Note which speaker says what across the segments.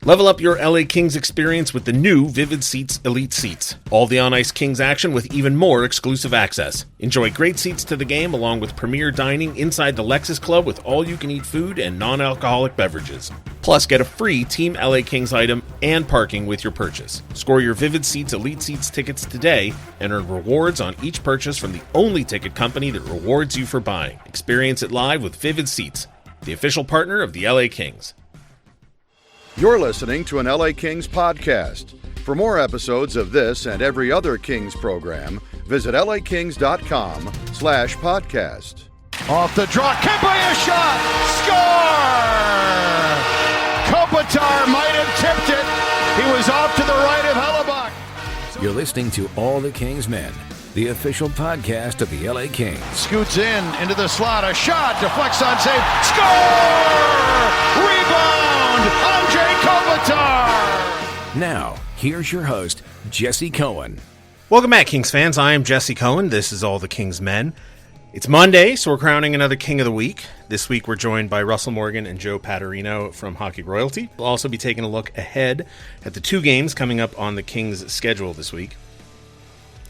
Speaker 1: Level up your LA Kings experience with the new Vivid Seats Elite Seats. All the on-ice Kings action with even more exclusive access. Enjoy great seats to the game along with premier dining inside the Lexus Club with all-you-can-eat food and non-alcoholic beverages. Plus, get a free Team LA Kings item and parking with your purchase. Score your Vivid Seats Elite Seats tickets today and earn rewards on each purchase from the only ticket company that rewards you for buying. Experience it live with Vivid Seats, the official partner of the LA Kings.
Speaker 2: You're listening to an LA Kings podcast. For more episodes of this and every other Kings program, visit lakings.com/podcast.
Speaker 3: Off the draw, Kempe a shot! Score! Kopitar might have tipped it. He was off to the right of Hellebuck.
Speaker 4: You're listening to All the Kings Men, the official podcast of the LA Kings.
Speaker 3: Scoots into the slot, a shot, deflects on save, score! Rebound! Andre Kopitar!
Speaker 4: Now, here's your host, Jesse Cohen.
Speaker 1: Welcome back, Kings fans. I am Jesse Cohen. This is All the Kings Men. It's Monday, so we're crowning another King of the Week. This week we're joined by Russell Morgan and Joe Patarino from Hockey Royalty. We'll also be taking a look ahead at the two games coming up on the Kings' schedule this week.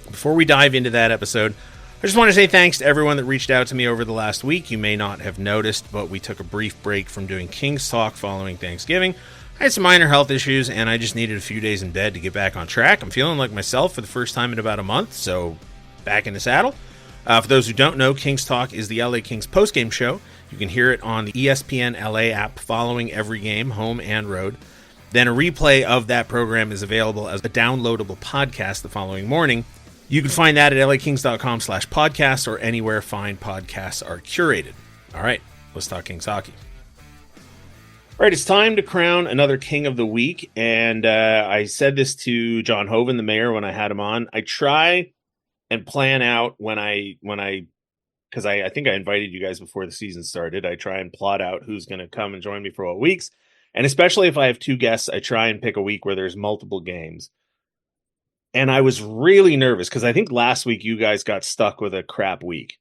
Speaker 1: Before we dive into that episode, I just want to say thanks to everyone that reached out to me over the last week. You may not have noticed, but we took a brief break from doing Kings Talk following Thanksgiving. I had some minor health issues, and I just needed a few days in bed to get back on track. I'm feeling like myself for the first time in about a month, so back in the saddle. For those who don't know, Kings Talk is the LA Kings postgame show. You can hear it on the ESPN LA app following every game, home and road. Then a replay of that program is available as a downloadable podcast the following morning. You can find that at lakings.com/podcast or anywhere fine podcasts are curated. All right, let's talk Kings hockey. All right, it's time to crown another King of the Week, and I said this to John Hoven, the mayor, when I had him on. I try and plan out when I because I think I invited you guys before the season started. I try and plot out who's going to come and join me for what weeks, and especially if I have two guests, I try and pick a week where there's multiple games. And I was really nervous because I think last week you guys got stuck with a crap week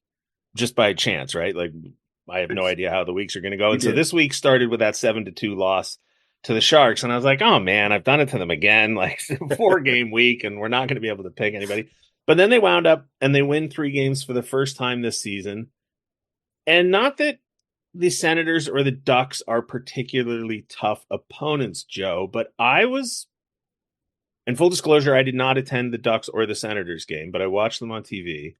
Speaker 1: just by chance, right? Like, I have no idea how the weeks are going to go. And so this week started with that 7-2 loss to the Sharks. And I was like, oh man, I've done it to them again, like 4-game week, and we're not going to be able to pick anybody. But then they wound up and they win 3 games for the first time this season. And not that the Senators or the Ducks are particularly tough opponents, Joe, but in full disclosure, I did not attend the Ducks or the Senators game, but I watched them on TV.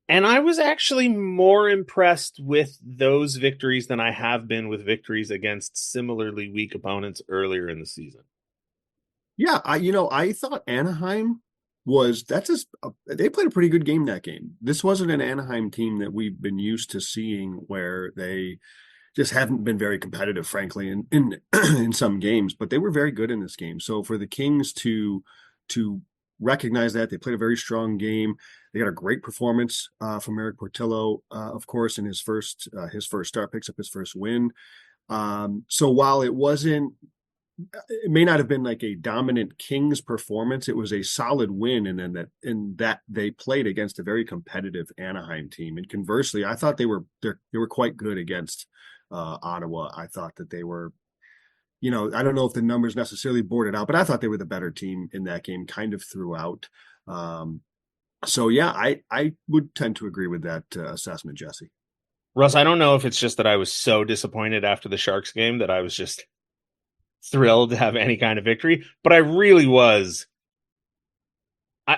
Speaker 1: And I was actually more impressed with those victories than I have been with victories against similarly weak opponents earlier in the season.
Speaker 5: Yeah, I thought Anaheim they played a pretty good game that game. This wasn't an Anaheim team that we've been used to seeing where they just haven't been very competitive, frankly, in some games, but they were very good in this game. So for the Kings to recognize that, they played a very strong game. They got a great performance from Eric Portillo, of course, in his first start, picks up his first win. So while it may not have been like a dominant Kings performance, it was a solid win, and then that they played against a very competitive Anaheim team. And conversely, I thought they were quite good against Ottawa. I thought that they were, I don't know if the numbers necessarily bore it out, but I thought they were the better team in that game kind of throughout. So yeah, I would tend to agree with that assessment, Jesse.
Speaker 1: Russ, I don't know if it's just that I was so disappointed after the Sharks game that I was just thrilled to have any kind of victory, but I really was.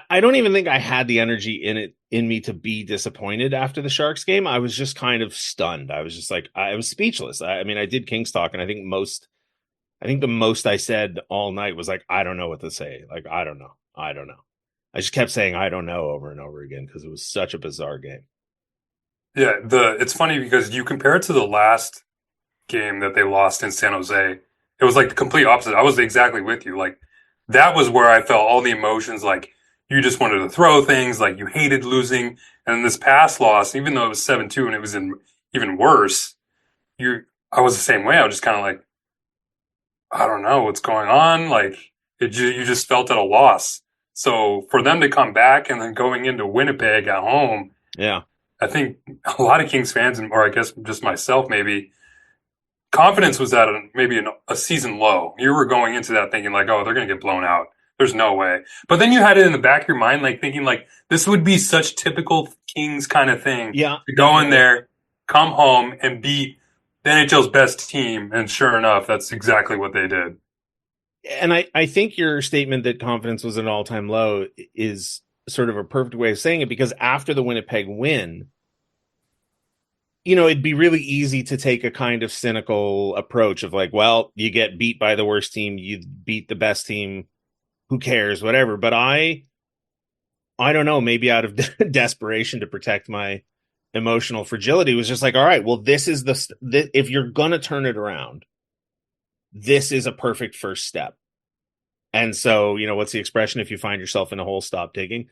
Speaker 1: I don't even think I had the energy in me to be disappointed after the Sharks game. I was just kind of stunned. I was just like, I was speechless. I mean, I did Kings Talk, and I think the most I said all night was like, I don't know what to say. Like, I don't know. I just kept saying, I don't know over and over again because it was such a bizarre game.
Speaker 6: Yeah, it's funny because you compare it to the last game that they lost in San Jose. It was like the complete opposite. I was exactly with you. Like, that was where I felt all the emotions. Like, you just wanted to throw things, like you hated losing. And this past loss, even though it was 7-2 and it was even worse, I was the same way. I was just kind of like, I don't know what's going on. Like, you just felt at a loss. So for them to come back and then going into Winnipeg at home,
Speaker 1: yeah,
Speaker 6: I think a lot of Kings fans, or I guess just myself maybe, confidence was at maybe a season low. You were going into that thinking like, oh, they're going to get blown out. There's no way. But then you had it in the back of your mind, like thinking like this would be such typical Kings kind of thing.
Speaker 1: Yeah.
Speaker 6: To go in there, come home and beat the NHL's best team. And sure enough, that's exactly what they did.
Speaker 1: And I think your statement that confidence was at an all-time low is sort of a perfect way of saying it, because after the Winnipeg win, it'd be really easy to take a kind of cynical approach of like, well, you get beat by the worst team, you beat the best team, who cares, whatever. But I don't know, maybe out of desperation to protect my emotional fragility, was just like, all right, well, this is if you're going to turn it around, this is a perfect first step. And so, what's the expression? If you find yourself in a hole, stop digging.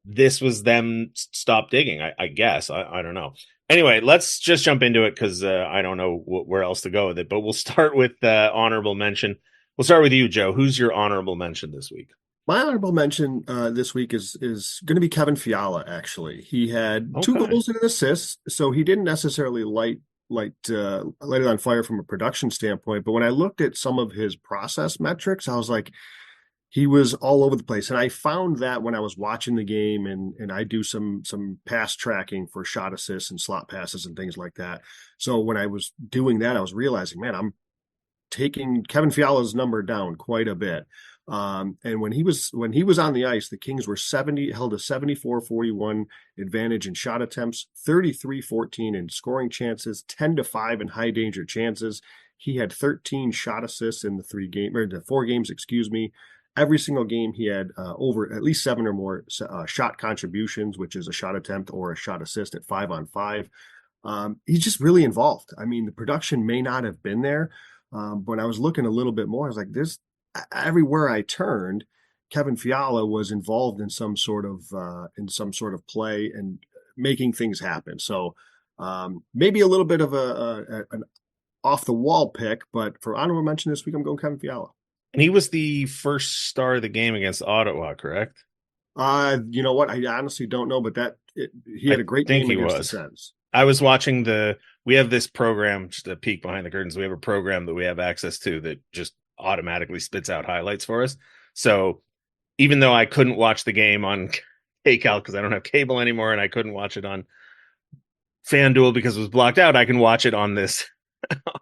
Speaker 1: This was them stop digging, I guess. I don't know. Anyway, let's just jump into it because I don't know where else to go with it. But we'll start with honorable mention. We'll start with you, Joe. Who's your honorable mention this week?
Speaker 5: My honorable mention this week is going to be Kevin Fiala. Actually, he had 2 goals and an assist, so he didn't necessarily light it on fire from a production standpoint. But when I looked at some of his process metrics, I was like, he was all over the place. And I found that when I was watching the game, and I do some pass tracking for shot assists and slot passes and things like that. So when I was doing that, I was realizing, man, I'm taking Kevin Fiala's number down quite a bit. And when he was on the ice, the Kings were held a 74-41 advantage in shot attempts, 33-14 in scoring chances, 10-5 in high danger chances. He had 13 shot assists in the 4 games, Every single game he had over at least 7 or more shot contributions, which is a shot attempt or a shot assist at 5-on-5. He's just really involved. I mean, the production may not have been there, but when I was looking a little bit more, I was like, everywhere I turned, Kevin Fiala was involved in some sort of play and making things happen. So maybe a little bit of an off the wall pick, but for honorable mention this week, I'm going Kevin Fiala.
Speaker 1: And he was the first star of the game against Ottawa, correct?
Speaker 5: You know what? I honestly don't know, but he had a great game against the Sens.
Speaker 1: I was watching we have this program, just a peek behind the curtains. We have a program that we have access to that just automatically spits out highlights for us. So even though I couldn't watch the game on KCAL because I don't have cable anymore, and I couldn't watch it on FanDuel because it was blocked out, I can watch it on this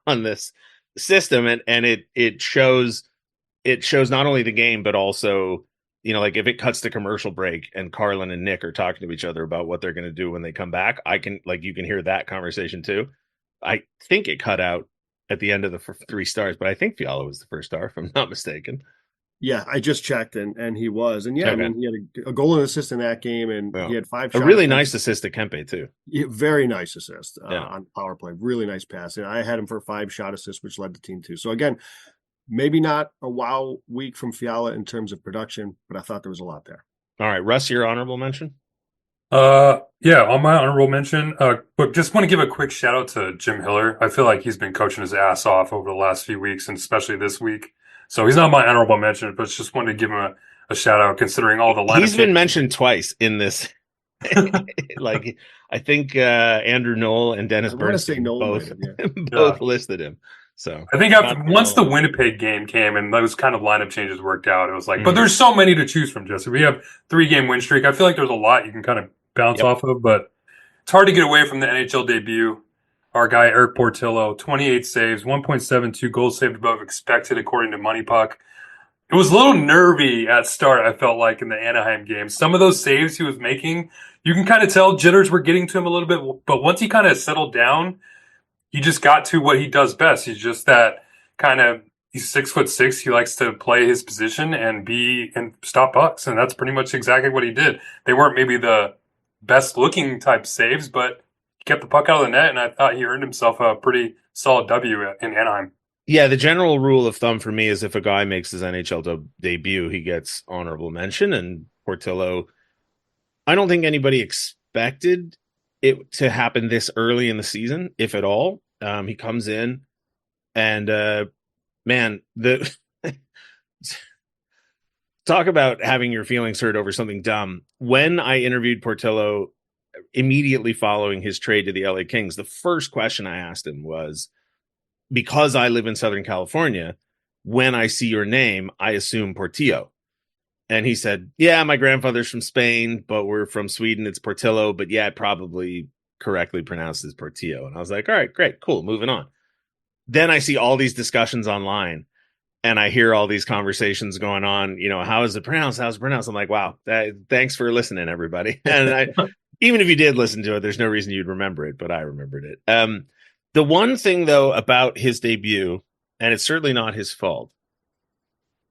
Speaker 1: on this system, and it shows not only the game but also, like if it cuts to commercial break and Carlin and Nick are talking to each other about what they're going to do when they come back, you can hear that conversation too. I think it cut out at the end of the 3 stars, but I think Fiala was the first star, if I'm not mistaken.
Speaker 5: Yeah, I just checked, and he was. And I mean, he had a goal and assist in that game, and he had 5 shots.
Speaker 1: A really nice assist to Kempe, too.
Speaker 5: Yeah, very nice assist on power play. Really nice pass. And I had him for 5 shot assists, which led the team to. So, again, maybe not a wow week from Fiala in terms of production, but I thought there was a lot there.
Speaker 1: All right, Russ, your honorable mention?
Speaker 6: Yeah, on my honorable mention, but just want to give a quick shout out to Jim Hiller. I feel like he's been coaching his ass off over the last few weeks, and especially this week. So he's not my honorable mention, but just wanted to give him a shout out considering all the lineup.
Speaker 1: He's been mentioned twice in this. Like, I think Andrew Knoll and Dennis Bernstein both listed him. So
Speaker 6: I think once the Winnipeg game came and those kind of lineup changes worked out, it was like, but there's so many to choose from, Jesse. We have 3-game win streak. I feel like there's a lot you can kind of bounce off of, but it's hard to get away from the NHL debut. Our guy, Eric Portillo, 28 saves, 1.72 goals saved above expected, according to Money Puck. It was a little nervy at start, I felt like, in the Anaheim game. Some of those saves he was making, you can kind of tell jitters were getting to him a little bit, but once he kind of settled down, he just got to what he does best. He's just that kind of, he's 6'6". He likes to play his position and stop pucks, and that's pretty much exactly what he did. They weren't maybe the best looking type saves, but he kept the puck out of the net, and I thought he earned himself a pretty solid W in Anaheim.
Speaker 1: Yeah, the general rule of thumb for me is if a guy makes his NHL debut, he gets honorable mention. And Portillo, I don't think anybody expected it to happen this early in the season, if at all. He comes in, and talk about having your feelings hurt over something dumb. When I interviewed Portillo immediately following his trade to the LA Kings, the first question I asked him was, because I live in Southern California, when I see your name, I assume Portillo. And he said, yeah, my grandfather's from Spain, but we're from Sweden. It's Portillo. But yeah, it probably correctly pronounced as Portillo. And I was like, all right, great, cool, moving on. Then I see all these discussions online and I hear all these conversations going on. How is it pronounced? How's it pronounced? I'm like, wow, thanks for listening, everybody. And even if you did listen to it, there's no reason you'd remember it, but I remembered it. The one thing, though, about his debut, and it's certainly not his fault,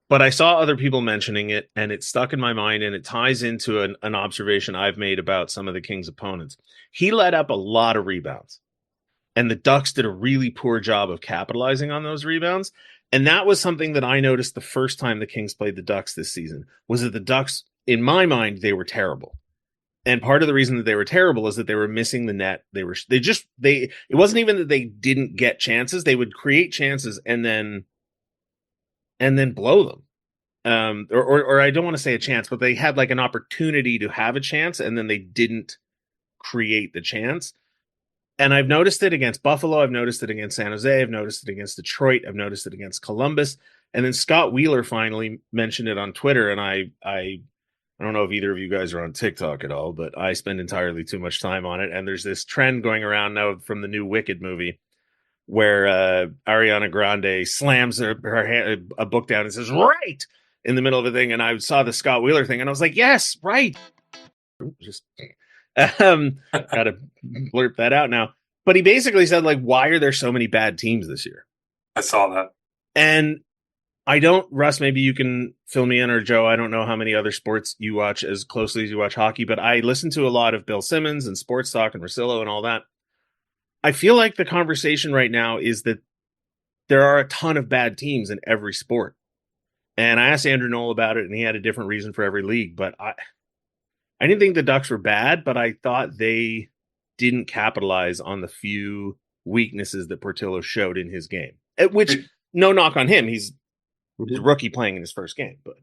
Speaker 1: but I saw other people mentioning it, and it stuck in my mind, and it ties into an observation I've made about some of the Kings' opponents. He let up a lot of rebounds, and the Ducks did a really poor job of capitalizing on those rebounds. And that was something that I noticed the first time the Kings played the Ducks this season, was that the Ducks, in my mind, they were terrible. And part of the reason that they were terrible is that they were missing the net. It wasn't even that they didn't get chances. They would create chances and then blow them. Or I don't want to say a chance, but they had like an opportunity to have a chance and then they didn't create the chance. And I've noticed it against Buffalo. I've noticed it against San Jose. I've noticed it against Detroit. I've noticed it against Columbus. And then Scott Wheeler finally mentioned it on Twitter. And I don't know if either of you guys are on TikTok at all, but I spend entirely too much time on it. And there's this trend going around now from the new Wicked movie where Ariana Grande slams a book down and says, right, in the middle of a thing. And I saw the Scott Wheeler thing and I was like, yes, right. Just gotta blurt that out now. But he basically said, like, why are there so many bad teams this year?
Speaker 6: I saw that.
Speaker 1: And Russ, maybe you can fill me in, or Joe, I don't know how many other sports you watch as closely as you watch hockey, but I listen to a lot of Bill Simmons and Sports Talk and Rosillo and all that. I feel like the conversation right now is that there are a ton of bad teams in every sport. And I asked Andrew Knoll about it, and he had a different reason for every league. But I didn't think the Ducks were bad, but I thought they didn't capitalize on the few weaknesses that Portillo showed in his game. Which, no knock on him. He's a rookie playing in his first game. But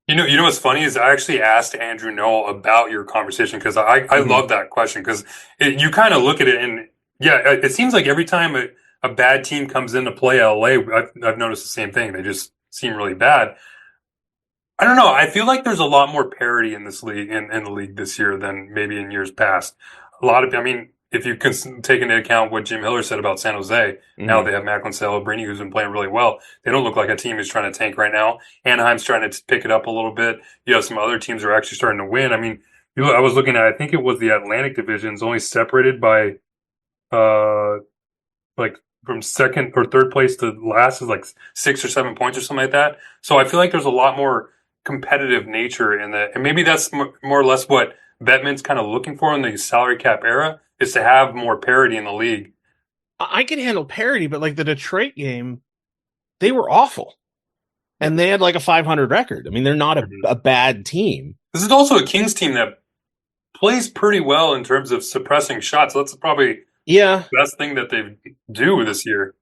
Speaker 6: you know what's funny is I actually asked Andrew Knoll about your conversation because I love that question because you kind of look at it and it seems like every time a bad team comes in to play LA, I've noticed the same thing. They just seem really bad. I don't know. I feel like there's a lot more parity in this league, in the league this year than maybe in years past. If you can take into account what Jim Hiller said about San Jose, now they have Macklin Celebrini, who's been playing really well. They don't look like a team who's trying to tank right now. Anaheim's trying to pick it up a little bit. You have some other teams are actually starting to win. I mean, I was looking at, I think it was the Atlantic Division's only separated by, like from second or third place to last is like 6 or 7 points or something like that. So I feel like there's a lot more competitive nature in that. And maybe that's more or less what Bettman's kind of looking for in the salary cap era, is to have more parity in the league.
Speaker 1: I can handle parity, but like the Detroit game, they were awful. And they had like a 500 record. I mean, they're not a bad team.
Speaker 6: This is also a Kings team that plays pretty well in terms of suppressing shots. That's probably the best thing that they do this year.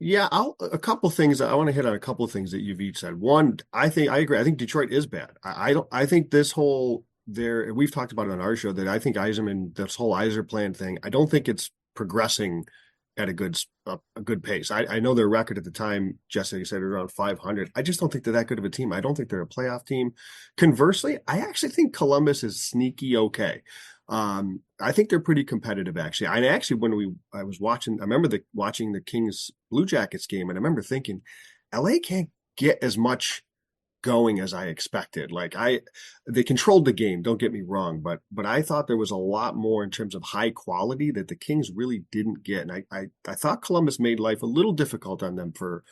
Speaker 5: Yeah, a couple things. I want to hit on a couple of things that you've each said. One, I agree. I think Detroit is bad. I think this whole we've talked about it on our show that I think Yzerman, this whole Yzerplan thing, I don't think it's progressing at a good pace. I know their record at the time, Jessica said, around 500. I just don't think they're that good of a team. I don't think they're a playoff team. Conversely, I actually think Columbus is sneaky okay. I think they're pretty competitive, actually. I was watching, I remember watching the Kings Blue Jackets game, and I remember thinking, LA can't get as much going as I expected. They controlled the game, don't get me wrong, but I thought there was a lot more in terms of high quality that the Kings really didn't get. And I thought Columbus made life a little difficult on them for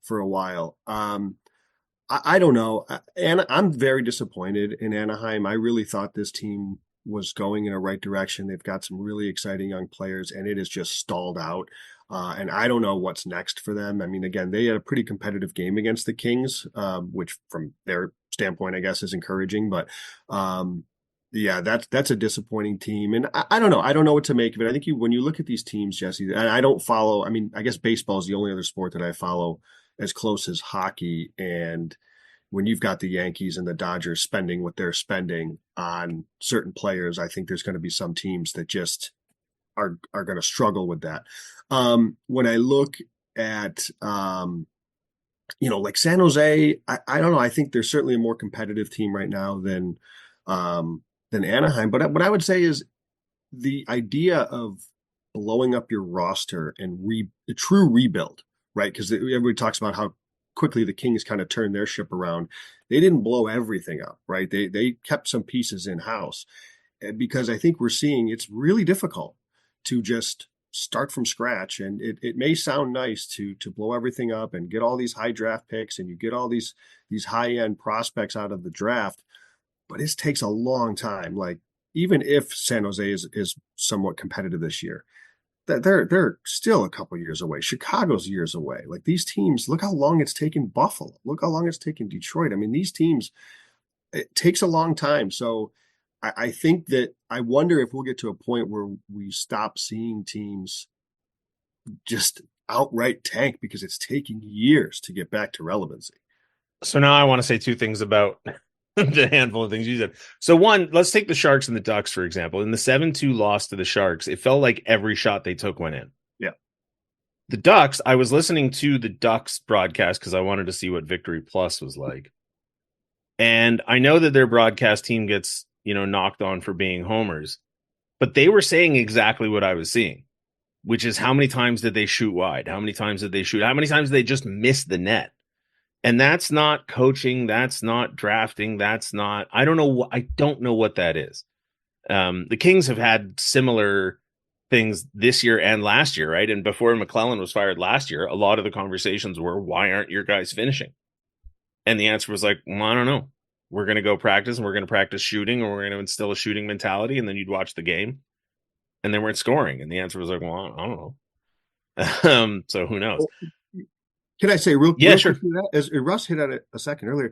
Speaker 5: a while. I don't know. And I'm very disappointed in Anaheim. I really thought this team was going in a right direction. They've got some really exciting young players, and it has just stalled out. And I don't know what's next for them. I mean, again, they had a pretty competitive game against the Kings, which from their standpoint, I guess, is encouraging. But that's a disappointing team. And I don't know. I don't know what to make of it. I think when you look at these teams, Jesse, and I don't follow, I mean, I guess baseball is the only other sport that I follow as close as hockey. And when you've got the Yankees and the Dodgers spending what they're spending on certain players, I think there's going to be some teams that just are going to struggle with that. When I look at like San Jose, I don't know. I think they're certainly a more competitive team right now than Anaheim. But what I would say is the idea of blowing up your roster and a true rebuild, right? Because everybody talks about how quickly the Kings kind of turned their ship around. They didn't blow everything up, right? They kept some pieces in house, because I think we're seeing it's really difficult to just start from scratch. And it may sound nice to blow everything up and get all these high draft picks and you get all these high end prospects out of the draft, but it takes a long time. Like, even if San Jose is somewhat competitive this year, they're still a couple years away. Chicago's years away. Like, these teams, look how long it's taken Buffalo. Look how long it's taken Detroit. I mean, these teams, it takes a long time. So I think that I wonder if we'll get to a point where we stop seeing teams just outright tank because it's taking years to get back to relevancy.
Speaker 1: So now I want to say two things about the handful of things you said. So one, let's take the Sharks and the Ducks, for example. In the 7-2 loss to the Sharks, it felt like every shot they took went in.
Speaker 5: Yeah.
Speaker 1: The Ducks, I was listening to the Ducks broadcast because I wanted to see what Victory Plus was like. And I know that their broadcast team gets, knocked on for being homers, but they were saying exactly what I was seeing, which is how many times did they shoot wide? How many times did they shoot? How many times did they just miss the net? And that's not coaching. That's not drafting. That's not, I don't know what that is. The Kings have had similar things this year and last year, right? And before McClellan was fired last year, a lot of the conversations were, why aren't your guys finishing? And the answer was like, well, I don't know. We're going to go practice and we're going to practice shooting, or we're going to instill a shooting mentality. And then you'd watch the game and then we're scoring. And the answer was like, well, I don't know. So who knows?
Speaker 5: Can I say real
Speaker 1: sure.
Speaker 5: quick, as Russ hit on it a second earlier,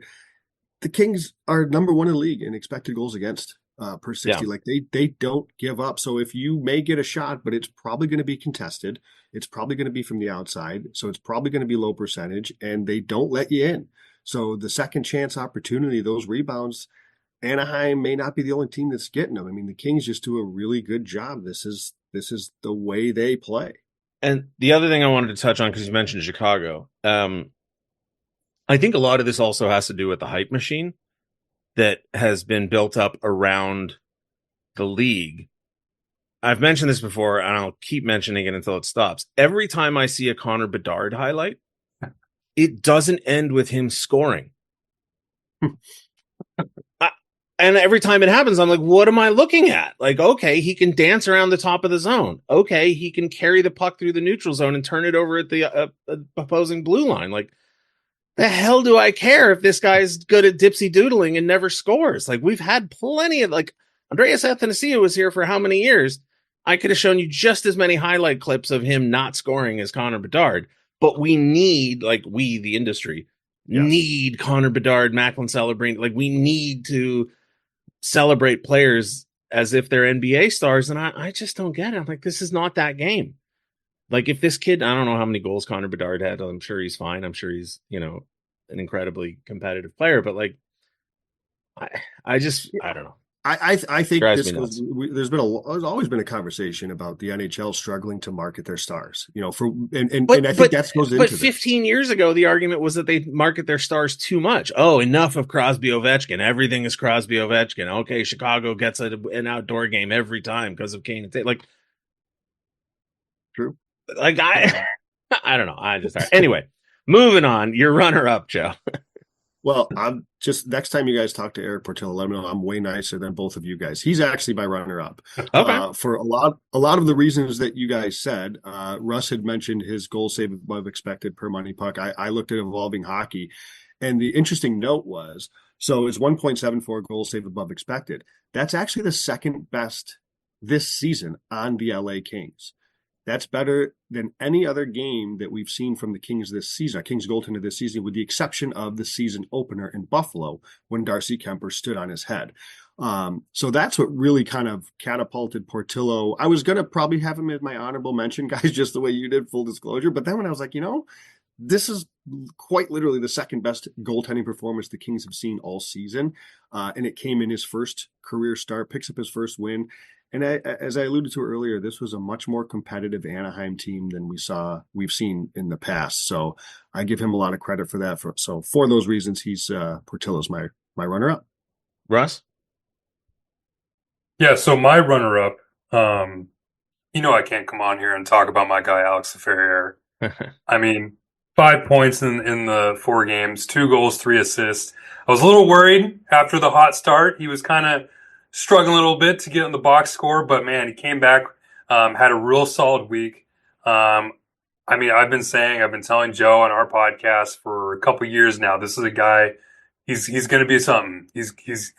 Speaker 5: the Kings are number one in the league in expected goals against per 60. Yeah. Like, they don't give up. So if you may get a shot, but it's probably going to be contested. It's probably going to be from the outside. So it's probably going to be low percentage, and they don't let you in. So the second chance opportunity, those rebounds, Anaheim may not be the only team that's getting them. I mean, the Kings just do a really good job. This is the way they play.
Speaker 1: And the other thing I wanted to touch on, because you mentioned Chicago, I think a lot of this also has to do with the hype machine that has been built up around the league. I've mentioned this before, and I'll keep mentioning it until it stops. Every time I see a Connor Bedard highlight, it doesn't end with him scoring. And every time it happens, I'm like, what am I looking at? Like, okay, he can dance around the top of the zone. Okay, he can carry the puck through the neutral zone and turn it over at the opposing blue line. Like, the hell do I care if this guy's good at dipsy doodling and never scores? Like, we've had plenty of, like, Andreas Athanasiou was here for how many years? I could have shown you just as many highlight clips of him not scoring as Connor Bedard. But we need, like, the industry, need Connor Bedard, Macklin Celebrini. Like, we need to celebrate players as if they're NBA stars. And I just don't get it. I'm like, this is not that game. Like, if this kid, I don't know how many goals Connor Bedard had. I'm sure he's fine. I'm sure he's, an incredibly competitive player. But, like, I don't know.
Speaker 5: I think there's always been a conversation about the NHL struggling to market their stars, and I think that goes into.
Speaker 1: But 15 years ago, the argument was that they market their stars too much. Oh, enough of Crosby Ovechkin. Everything is Crosby Ovechkin. Okay, Chicago gets an outdoor game every time because of Kane and Tate. Like,
Speaker 5: true.
Speaker 1: Like, I don't know. Anyway, moving on. Your runner-up, Joe.
Speaker 5: Well, I'm just, next time you guys talk to Eric Portillo, let him know I'm way nicer than both of you guys. He's actually my runner-up.
Speaker 1: Okay.
Speaker 5: For a lot of the reasons that you guys said. Russ had mentioned his goal save above expected per money puck. I looked at Evolving Hockey, and the interesting note was, so it's 1.74 goal save above expected. That's actually the second best this season on the LA Kings. That's better than any other game that we've seen from the Kings this season, Kings goaltender this season, with the exception of the season opener in Buffalo when Darcy Kemper stood on his head. So that's what really kind of catapulted Portillo. I was going to probably have him as my honorable mention, guys, just the way you did, full disclosure. But then when I was like, this is quite literally the second best goaltending performance the Kings have seen all season. And it came in his first career start, picks up his first win. And as I alluded to earlier, this was a much more competitive Anaheim team than we've seen in the past. So I give him a lot of credit for that. For those reasons, he's Portillo's my runner-up.
Speaker 1: Russ?
Speaker 6: Yeah, so my runner-up, I can't come on here and talk about my guy Alex Ferrier. I mean, 5 points in the 4 games, 2 goals, 3 assists. I was a little worried after the hot start. He was kind of struggling a little bit to get in the box score, but man, he came back, had a real solid week. I've been telling Joe on our podcast for a couple years now. This is a guy. He's going to be something.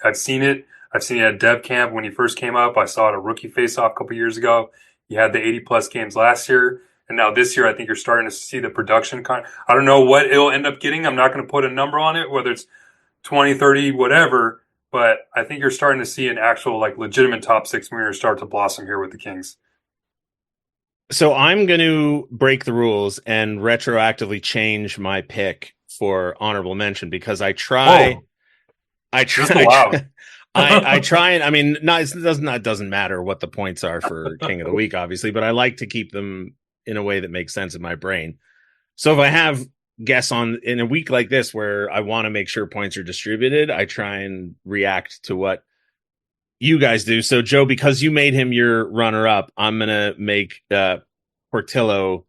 Speaker 6: I've seen it. I've seen it at Dev Camp when he first came up. I saw it at a rookie face-off a couple years ago. He had the 80-plus games last year. And now this year, I think you're starting to see the production. I don't know what it'll end up getting. I'm not going to put a number on it, whether it's 20, 30, whatever. But I think you're starting to see an actual, legitimate top 6 winger start to blossom here with the Kings.
Speaker 1: So I'm going to break the rules and retroactively change my pick for honorable mention because I try. I try. I try and it doesn't matter what the points are for King of the Week, obviously, but I like to keep them in a way that makes sense in my brain. So if I have guests on in a week like this where I want to make sure points are distributed, I try and react to what you guys do. So Joe, because you made him your runner up, I'm gonna make Portillo.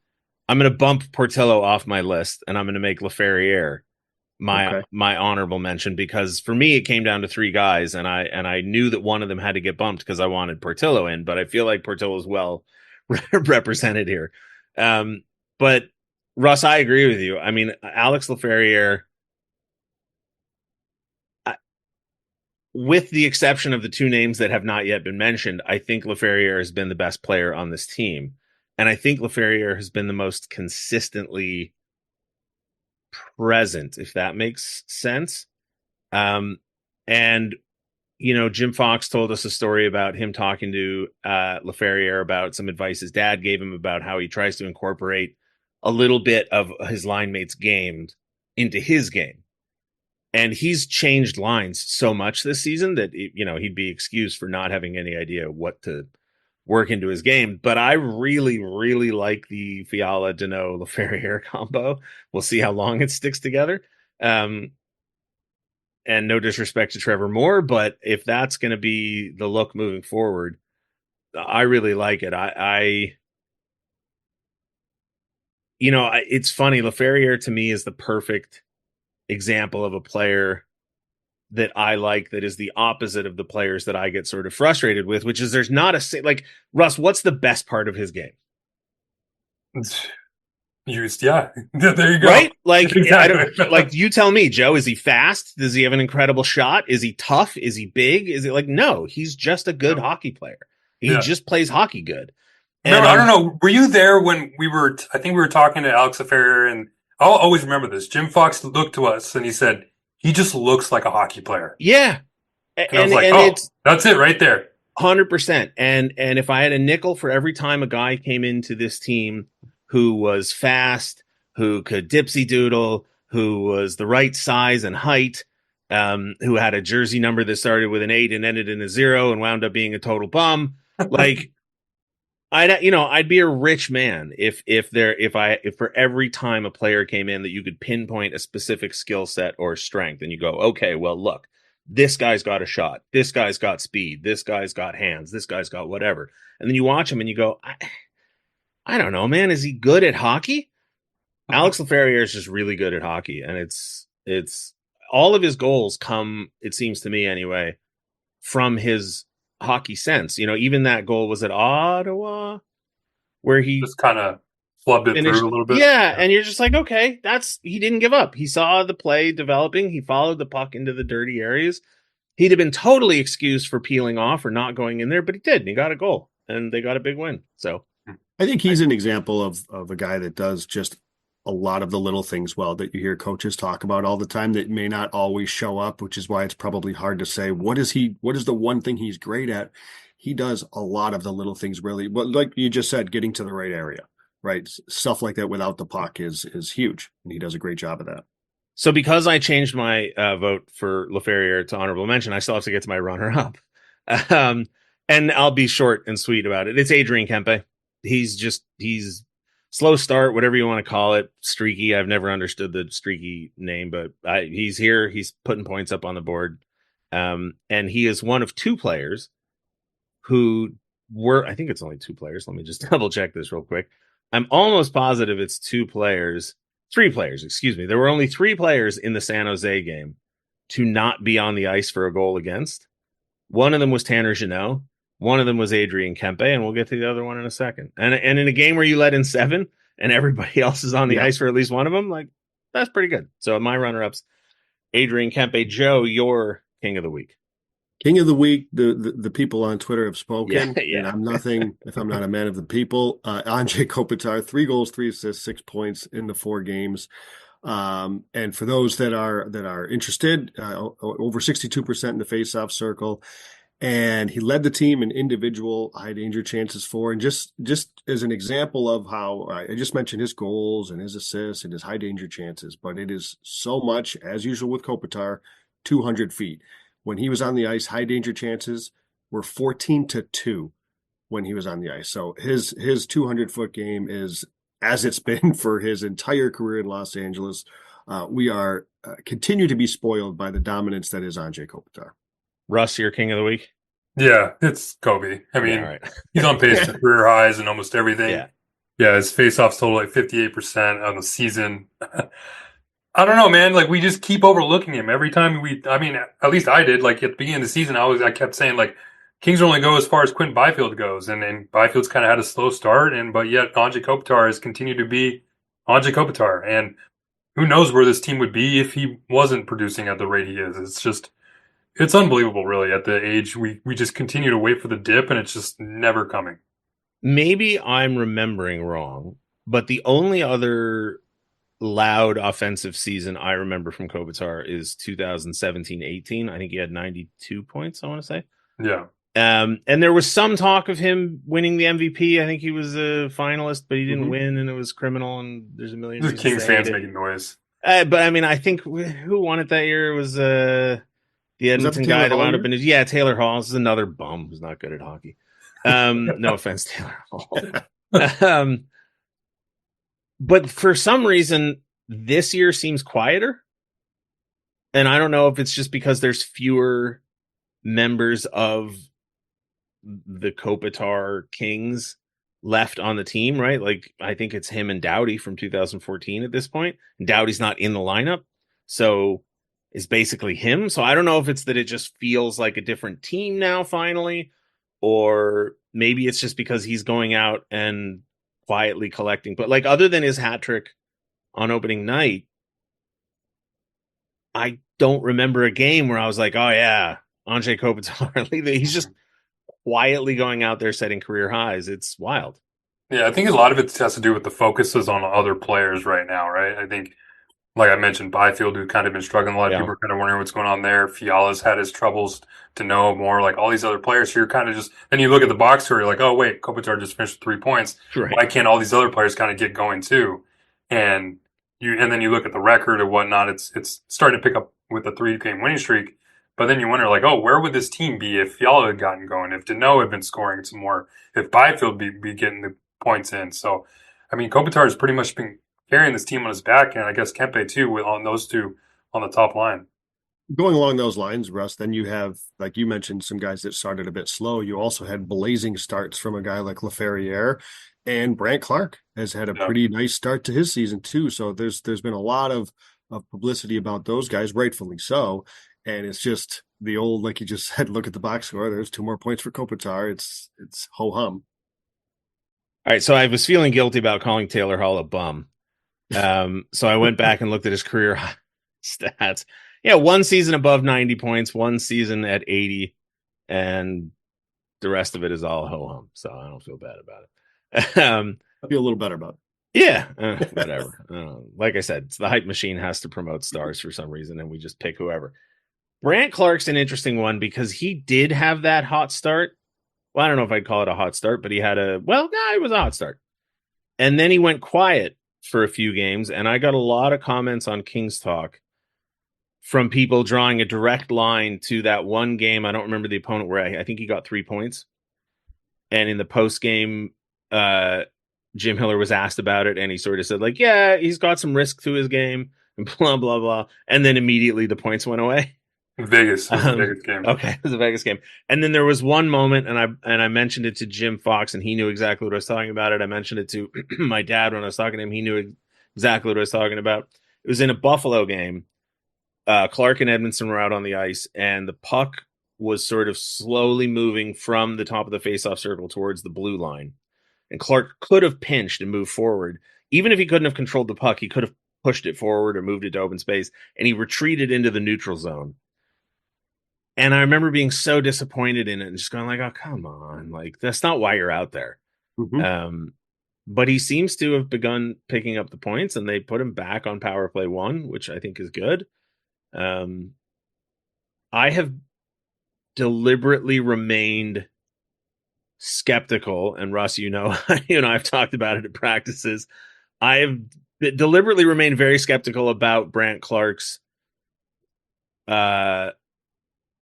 Speaker 1: I'm gonna bump Portillo off my list, and I'm gonna make Laferriere my honorable mention, because for me it came down to 3 guys, and I knew that one of them had to get bumped because I wanted Portillo in, but I feel like Portillo is well represented here. But Russ, I agree with you. I mean, Alex Laferriere, with the exception of the 2 names that have not yet been mentioned, I think Laferriere has been the best player on this team. And I think Laferriere has been the most consistently present, if that makes sense. And, Jim Fox told us a story about him talking to Laferriere about some advice his dad gave him about how he tries to incorporate a little bit of his line mates' game into his game. And he's changed lines so much this season that, he'd be excused for not having any idea what to work into his game. But I really, really like the Fiala, Deneau, Laferriere combo. We'll see how long it sticks together. And no disrespect to Trevor Moore, but if that's going to be the look moving forward, I really like it. It's funny. Laferriere to me is the perfect example of a player that I like that is the opposite of the players that I get sort of frustrated with, which is there's not Russ, what's the best part of his game?
Speaker 6: Yeah, there you go.
Speaker 1: Right?
Speaker 6: Exactly.
Speaker 1: You tell me, Joe, is he fast? Does he have an incredible shot? Is he tough? Is he big? Is it no, he's just a good hockey player. He just plays hockey good.
Speaker 6: Remember, I don't know. Were you there when I think we were talking to Alex Ferrier, and I'll always remember this. Jim Fox looked to us and he said, he just looks like a hockey player.
Speaker 1: Yeah.
Speaker 6: And I was like, that's it right there.
Speaker 1: 100%. And if I had a nickel for every time a guy came into this team who was fast, who could dipsy doodle, who was the right size and height, who had a jersey number that started with an 8 and ended in a 0 and wound up being a total bum, I'd be a rich man if for every time a player came in that you could pinpoint a specific skill set or strength and you go, okay, well, look, this guy's got a shot. This guy's got speed. This guy's got hands. This guy's got whatever. And then you watch him and you go, I don't know, man. Is he good at hockey? Alex Laferriere is just really good at hockey. And it's all of his goals come, it seems to me anyway, from his hockey sense. Even that goal was at Ottawa where he
Speaker 6: just kind of flubbed it through a little bit.
Speaker 1: Yeah, and you're just like, okay, he didn't give up. He saw the play developing. He followed the puck into the dirty areas. He'd have been totally excused for peeling off or not going in there, but he did, and he got a goal, and they got a big win. So
Speaker 5: I think he's an example of a guy that does just a lot of the little things well that you hear coaches talk about all the time that may not always show up, which is why it's probably hard to say what is the one thing he's great at. He does a lot of the little things really, but like you just said, getting to the right area, right? Stuff like that without the puck is huge, and he does a great job of that.
Speaker 1: So because I changed my vote for Laferriere to honorable mention, I still have to get to my runner-up. And I'll be short and sweet about it. It's Adrian Kempe. He's slow start, whatever you want to call it. Streaky. I've never understood the streaky name, but he's here. He's putting points up on the board. And he is one of two players who I think it's only two players. Let me just double check this real quick. I'm almost positive it's three players, excuse me. There were only three players in the San Jose game to not be on the ice for a goal against. One of them was Tanner Jeannot. One of them was Adrian Kempe, and we'll get to the other one in a second. And in a game where you let in 7 and everybody else is on the ice for at least one of them, like, that's pretty good. So my runner-ups, Adrian Kempe. Joe, your king of the week.
Speaker 5: King of the week, the people on Twitter have spoken,
Speaker 1: Yeah.
Speaker 5: and I'm nothing if I'm not a man of the people. Anze Kopitar, 3 goals, 3 assists, 6 points in the 4 games. And for those that are interested, over 62% in the faceoff circle, and he led the team in individual high danger chances for. And just as an example of how I just mentioned his goals and his assists and his high danger chances, but it is so much, as usual with Kopitar, 200 feet. When he was on the ice, high danger chances were 14-2 when he was on the ice. So his 200-foot game is, as it's been for his entire career in Los Angeles. We are continue to be spoiled by the dominance that is Anze Kopitar.
Speaker 1: Russ, your king of the week?
Speaker 6: Yeah, it's Kobe. I mean,
Speaker 1: right.
Speaker 6: He's on pace for career highs in almost everything. Yeah, his faceoffs total like 58% on the season. I don't know, man. Like, we just keep overlooking him every time at least I did. Like, at the beginning of the season, I kept saying, like, Kings only go as far as Quentin Byfield goes. And Byfield's kind of had a slow start. But yet Anze Kopitar has continued to be Anze Kopitar. And who knows where this team would be if he wasn't producing at the rate he is. It's unbelievable, really, at the age. We just continue to wait for the dip, and it's just never coming.
Speaker 1: Maybe I'm remembering wrong, but the only other loud offensive season I remember from Kopitar is 2017-18. I think he had 92 points, I want to say.
Speaker 6: Yeah.
Speaker 1: And there was some talk of him winning the MVP. I think he was a finalist, but he didn't win, and it was criminal, and there's a million
Speaker 6: reasons. Kings fans making noise.
Speaker 1: But I mean, I think who won it that year? It was the Edmonton guy that wound up in his... Yeah, Taylor Hall. This is another bum who's not good at hockey. No offense, Taylor Hall. But for some reason, this year seems quieter. And I don't know if it's just because there's fewer members of the Kopitar Kings left on the team, right? Like, I think it's him and Doughty from 2014 at this point. And Doughty's not in the lineup. So it's basically him. So I don't know if it's that it just feels like a different team now, finally, or maybe it's just because he's going out and quietly collecting. But like, other than his hat trick on opening night, I don't remember a game where I was like, oh yeah, Anze Kopitar. He's just quietly going out there setting career highs. It's wild.
Speaker 6: Yeah, I think a lot of it has to do with the focuses on other players right now, right? I think, like I mentioned, Byfield, who's kind of been struggling. A lot of people are kind of wondering what's going on there. Fiala's had his troubles to know more. Like, all these other players here kind of just... Then you look at the box score, you're like, oh, wait, Kopitar just finished with 3 points.
Speaker 1: Right.
Speaker 6: Why can't all these other players kind of get going too? And then you look at the record and whatnot, it's starting to pick up with a 3-game winning streak. But then you wonder, like, oh, where would this team be if Fiala had gotten going, if Deneau had been scoring some more, if Byfield be getting the points in? So, I mean, Kopitar has pretty much been carrying this team on his back, and I guess Kempe too, on those two on the top line.
Speaker 5: Going along those lines, Russ, then you have, like you mentioned, some guys that started a bit slow. You also had blazing starts from a guy like Laferriere, and Brandt Clarke has had a pretty nice start to his season too. So there's been a lot of publicity about those guys, rightfully so. And it's just the old, like you just said, look at the box score. There's 2 more points for Kopitar. It's ho-hum.
Speaker 1: All right, so I was feeling guilty about calling Taylor Hall a bum. So I went back and looked at his career stats. Yeah, 1 season above 90 points, 1 season at 80, and the rest of it is all ho-hum. So I don't feel bad about it.
Speaker 5: I feel a little better about it.
Speaker 1: Yeah, whatever. Like I said, the hype machine has to promote stars for some reason, and we just pick whoever. Brandt Clarke's an interesting one because he did have that hot start. Well, I don't know if I'd call it a hot start, but he had it was a hot start. And then he went quiet for a few games, and I got a lot of comments on Kings Talk from people drawing a direct line to that one game. I don't remember the opponent where I think he got 3 points And in the post game, Jim Hiller was asked about it, and he sort of said, like, yeah, he's got some risk to his game, and blah, blah, blah. And then immediately the points went away.
Speaker 6: Vegas was the Vegas game.
Speaker 1: Okay, it was a Vegas game. And then there was one moment, and I mentioned it to Jim Fox, and he knew exactly what I was talking about. I mentioned it to my dad when I was talking to him. He knew exactly what I was talking about. It was in a Buffalo game. Clark and Edmondson were out on the ice, and the puck was sort of slowly moving from the top of the faceoff circle towards the blue line. And Clark could have pinched and moved forward. Even if he couldn't have controlled the puck, he could have pushed it forward or moved it to open space, and he retreated into the neutral zone. And I remember being so disappointed in it and just going like, oh, come on. Like, that's not why you're out there.
Speaker 5: Mm-hmm.
Speaker 1: But he seems to have begun picking up the points, and they put him back on power play 1, which I think is good. I have deliberately remained skeptical, and Russ, you know, I've talked about it at practices. I have deliberately remained very skeptical about Brandt Clark's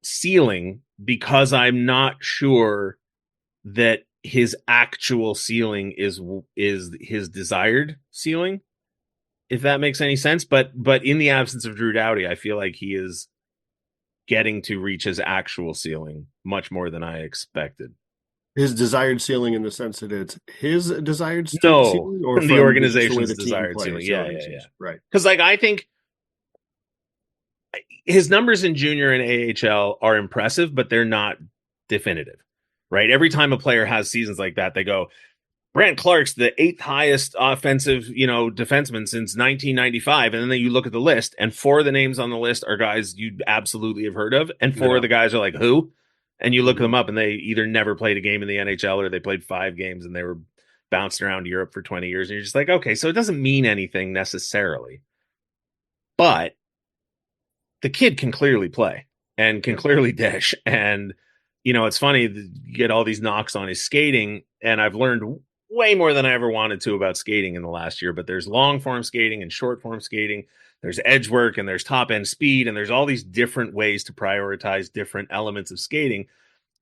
Speaker 1: ceiling, because I'm not sure that his actual ceiling is his desired ceiling, if that makes any sense. But in the absence of Drew Doughty, I feel like he is getting to reach his actual ceiling much more than I expected.
Speaker 5: His desired ceiling in the sense that it's his desired
Speaker 1: No,
Speaker 5: ceiling, or
Speaker 1: from
Speaker 5: from
Speaker 1: the
Speaker 5: the
Speaker 1: organization's
Speaker 5: team
Speaker 1: desired
Speaker 5: plays,
Speaker 1: ceiling.
Speaker 5: the
Speaker 1: Yeah.
Speaker 5: organization. Right.
Speaker 1: Because like I think his numbers in junior and AHL are impressive, but they're not definitive, right? Every time a player has seasons like that, they go, Brandt Clark's the 8th highest offensive, defenseman since 1995. And then you look at the list, and 4 of the names on the list are guys you absolutely have heard of. And 4 of the guys are like, who? And you look them up, and they either never played a game in the NHL, or they played 5 games and they were bounced around Europe for 20 years. And you're just like, okay, so it doesn't mean anything necessarily. But the kid can clearly play and can clearly dish. And, it's funny, you get all these knocks on his skating, and I've learned way more than I ever wanted to about skating in the last year. But there's long form skating and short form skating. There's edge work, and there's top end speed, and there's all these different ways to prioritize different elements of skating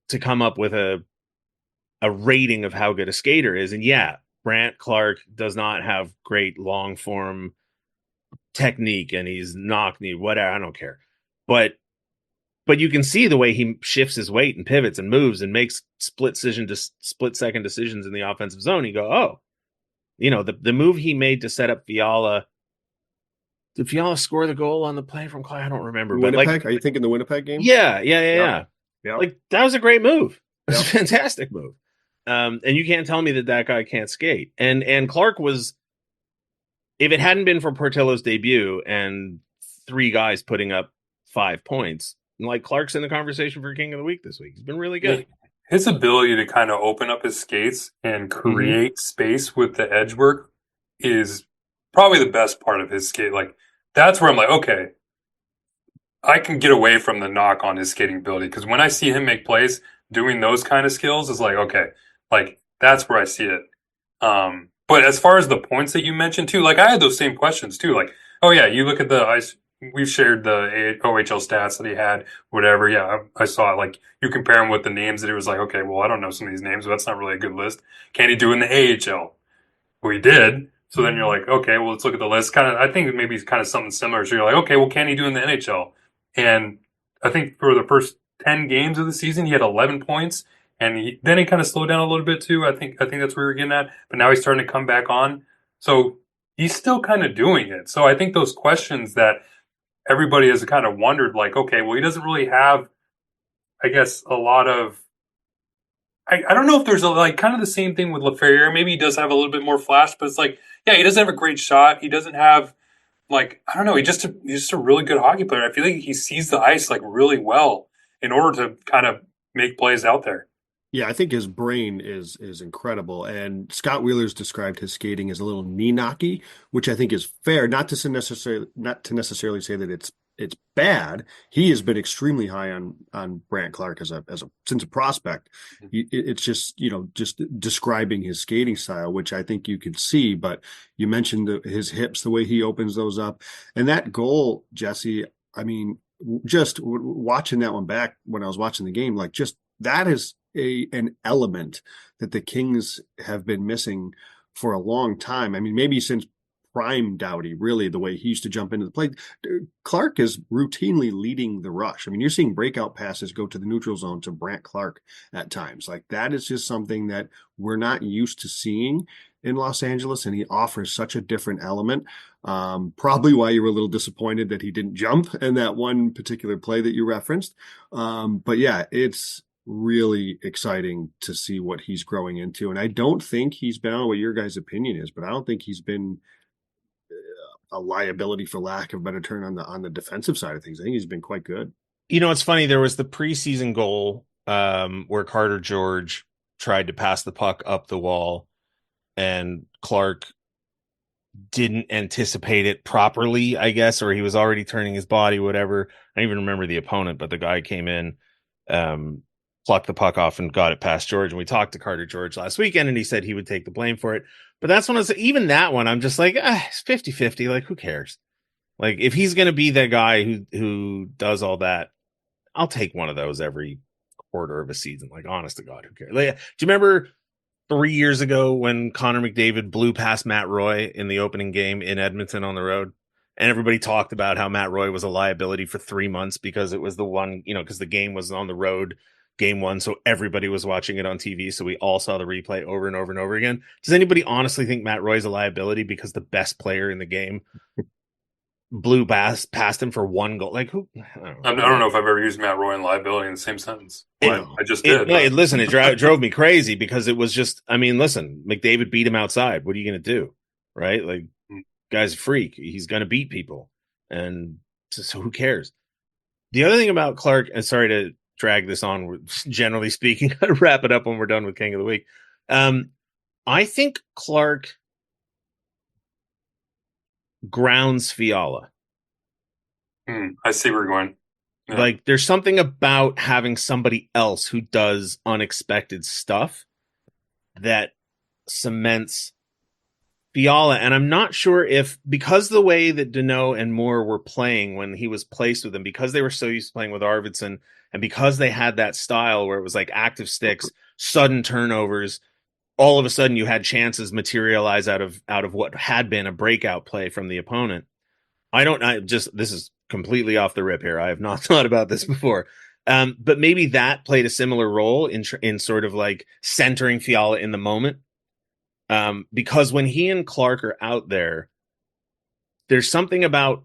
Speaker 1: to come up with a rating of how good a skater is. And yeah, Brandt Clark does not have great long form technique, and he's knock-knee, whatever, I don't care. But you can see the way he shifts his weight and pivots and moves and makes split second decisions in the offensive zone. You go, oh, the move he made to set up Fiala. Did Fiala score the goal on the play from Clay? I don't remember.
Speaker 5: Winnipeg?
Speaker 1: But
Speaker 5: Are you thinking the Winnipeg game?
Speaker 1: Yeah.
Speaker 5: Yep.
Speaker 1: Like, that was a great move. It was a fantastic move. And you can't tell me that guy can't skate. And Clark was, if it hadn't been for Portillo's debut and 3 guys putting up 5 points, like, Clark's in the conversation for King of the Week this week. He's been really good.
Speaker 6: His ability to kind of open up his skates and create space with the edge work is probably the best part of his skate. Like, that's where I'm like, okay, I can get away from the knock on his skating ability, because when I see him make plays doing those kind of skills, it's like, okay, like, that's where I see it. But as far as the points that you mentioned too, like, I had those same questions too. Like, oh yeah, you look at the ice. We've shared the OHL stats that he had, whatever. Yeah, I saw it. Like, you compare him with the names that he was like, okay, well, I don't know some of these names, but that's not really a good list. Can he do in the AHL? Well, he did. So then you're like, okay, well, let's look at the list. Kind of, I think maybe it's kind of something similar. So you're like, okay, well, can he do in the NHL? And I think for the first 10 games of the season, he had 11 points. And then he kind of slowed down a little bit too. I think that's where we're getting at. But now he's starting to come back on. So he's still kind of doing it. So I think those questions that everybody has kind of wondered, like, okay, well, he doesn't really have, I guess, a lot of, I don't know if there's kind of the same thing with LaFerriere. Maybe he does have a little bit more flash, but it's like, yeah, he doesn't have a great shot. He doesn't have, like, I don't know. He's just a really good hockey player. I feel like he sees the ice like really well in order to kind of make plays out there.
Speaker 5: Yeah, I think his brain is incredible. And Scott Wheeler's described his skating as a little knee knocky, which I think is fair. Not to necessarily say that it's bad. He has been extremely high on Brandt Clark as a since a prospect. It's just just describing his skating style, which I think you could see. But you mentioned his hips, the way he opens those up, and that goal, Jesse. I mean, just watching that one back when I was watching the game, like, just that is an element that the Kings have been missing for a long time. I mean, maybe since prime Doughty, really, the way he used to jump into the play. Clark is routinely leading the rush. I mean, you're seeing breakout passes go to the neutral zone to Brant Clark at times. Like, that is just something that we're not used to seeing in Los Angeles, and he offers such a different element. Probably why you were a little disappointed that he didn't jump in that one particular play that you referenced. But yeah, it's really exciting to see what he's growing into. And I don't think he's been, I don't know what your guys' opinion is, but I don't think he's been a liability, for lack of a better term, on the defensive side of things. I think he's been quite good.
Speaker 1: You know, it's funny. There was the preseason goal where Carter George tried to pass the puck up the wall, and Clark didn't anticipate it properly, I guess, or he was already turning his body, whatever. I don't even remember the opponent, but the guy came in, plucked the puck off and got it past George. And we talked to Carter George last weekend, and he said he would take the blame for it. But that's when even that one, I'm just like, it's 50-50. Like, who cares? Like, if he's going to be the guy who does all that, I'll take one of those every quarter of a season. Like, honest to God, who cares? Like, do you remember 3 years ago when Connor McDavid blew past Matt Roy in the opening game in Edmonton on the road? And everybody talked about how Matt Roy was a liability for 3 months because it was the one, because the game was on the road, game one. So everybody was watching it on TV. So we all saw the replay over and over and over again. Does anybody honestly think Matt Roy's a liability because the best player in the game blew past him for one goal? Like, who?
Speaker 6: I don't know if I've ever used Matt Roy and liability in the same sentence. I just did.
Speaker 1: Listen, it drove me crazy because it was just, I mean, listen, McDavid beat him outside. What are you going to do? Right? Like, guy's a freak. He's going to beat people. And so who cares? The other thing about Clark, and sorry to drag this on, generally speaking, I'll wrap it up when we're done with King of the Week. I think Clark grounds Fiala.
Speaker 6: I see where you're going. Yeah.
Speaker 1: Like, there's something about having somebody else who does unexpected stuff that cements Fiala. And I'm not sure if, because the way that Deneau and Moore were playing when he was placed with them, because they were so used to playing with Arvidsson, and because they had that style where it was like active sticks, sudden turnovers, all of a sudden you had chances materialize out of what had been a breakout play from the opponent. This is completely off the rip here. I have not thought about this before. But maybe that played a similar role in sort of like centering Fiala in the moment. Because when he and Clark are out there, there's something about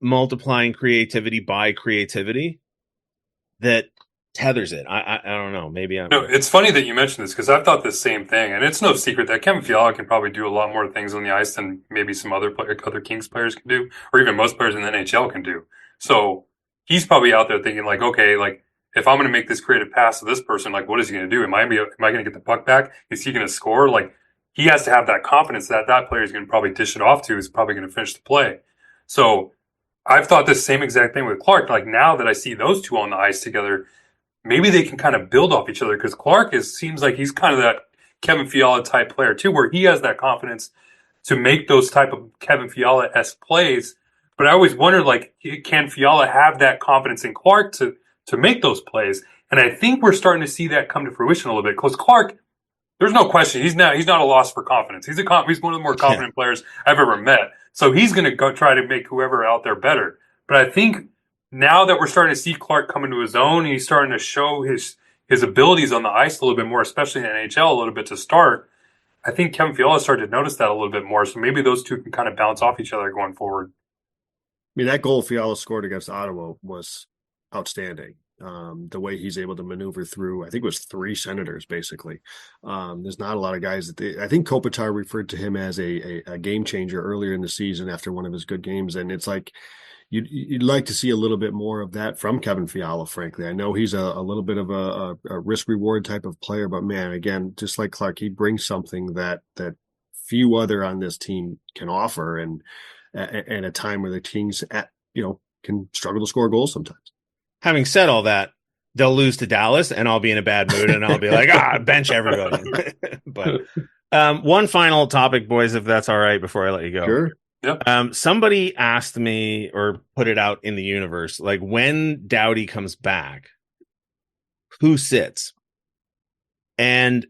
Speaker 1: multiplying creativity by creativity that tethers it. I don't know. Maybe I'm.
Speaker 6: No, it's funny that you mentioned this because I've thought the same thing, and it's no secret that Kevin Fiala can probably do a lot more things on the ice than maybe some other Kings players can do, or even most players in the NHL can do. So he's probably out there thinking like, okay, like if I'm going to make this creative pass to this person, like what is he going to do? Am I going to get the puck back? Is he going to score? Like he has to have that confidence that player is going to probably dish it off to, is probably going to finish the play. So I've thought this same exact thing with Clark. Like now that I see those two on the ice together, maybe they can kind of build off each other because Clark seems like he's kind of that Kevin Fiala type player too, where he has that confidence to make those type of Kevin Fiala-esque plays. But I always wondered, like, can Fiala have that confidence in Clark to make those plays? And I think we're starting to see that come to fruition a little bit because Clark, there's no question, he's not a loss for confidence. He's one of the more confident players I've ever met. So he's going to go try to make whoever out there better. But I think now that we're starting to see Clark come into his own, he's starting to show his abilities on the ice a little bit more, especially in the NHL a little bit to start. I think Kevin Fiala started to notice that a little bit more. So maybe those two can kind of bounce off each other going forward.
Speaker 5: I mean, that goal Fiala scored against Ottawa was outstanding. The way he's able to maneuver through, I think it was 3 Senators, basically. There's not a lot of guys I think Kopitar referred to him as a game changer earlier in the season after one of his good games. And it's like, you'd like to see a little bit more of that from Kevin Fiala, frankly. I know he's a little bit of a risk-reward type of player, but man, again, just like Clark, he brings something that few other on this team can offer, and at a time where the Kings, can struggle to score goals sometimes.
Speaker 1: Having said all that, they'll lose to Dallas, and I'll be in a bad mood, and I'll be like, bench everybody. But one final topic, boys, if that's all right, before I let you go.
Speaker 5: Sure.
Speaker 6: Yep.
Speaker 1: Somebody asked me or put it out in the universe, like when Doughty comes back, who sits? And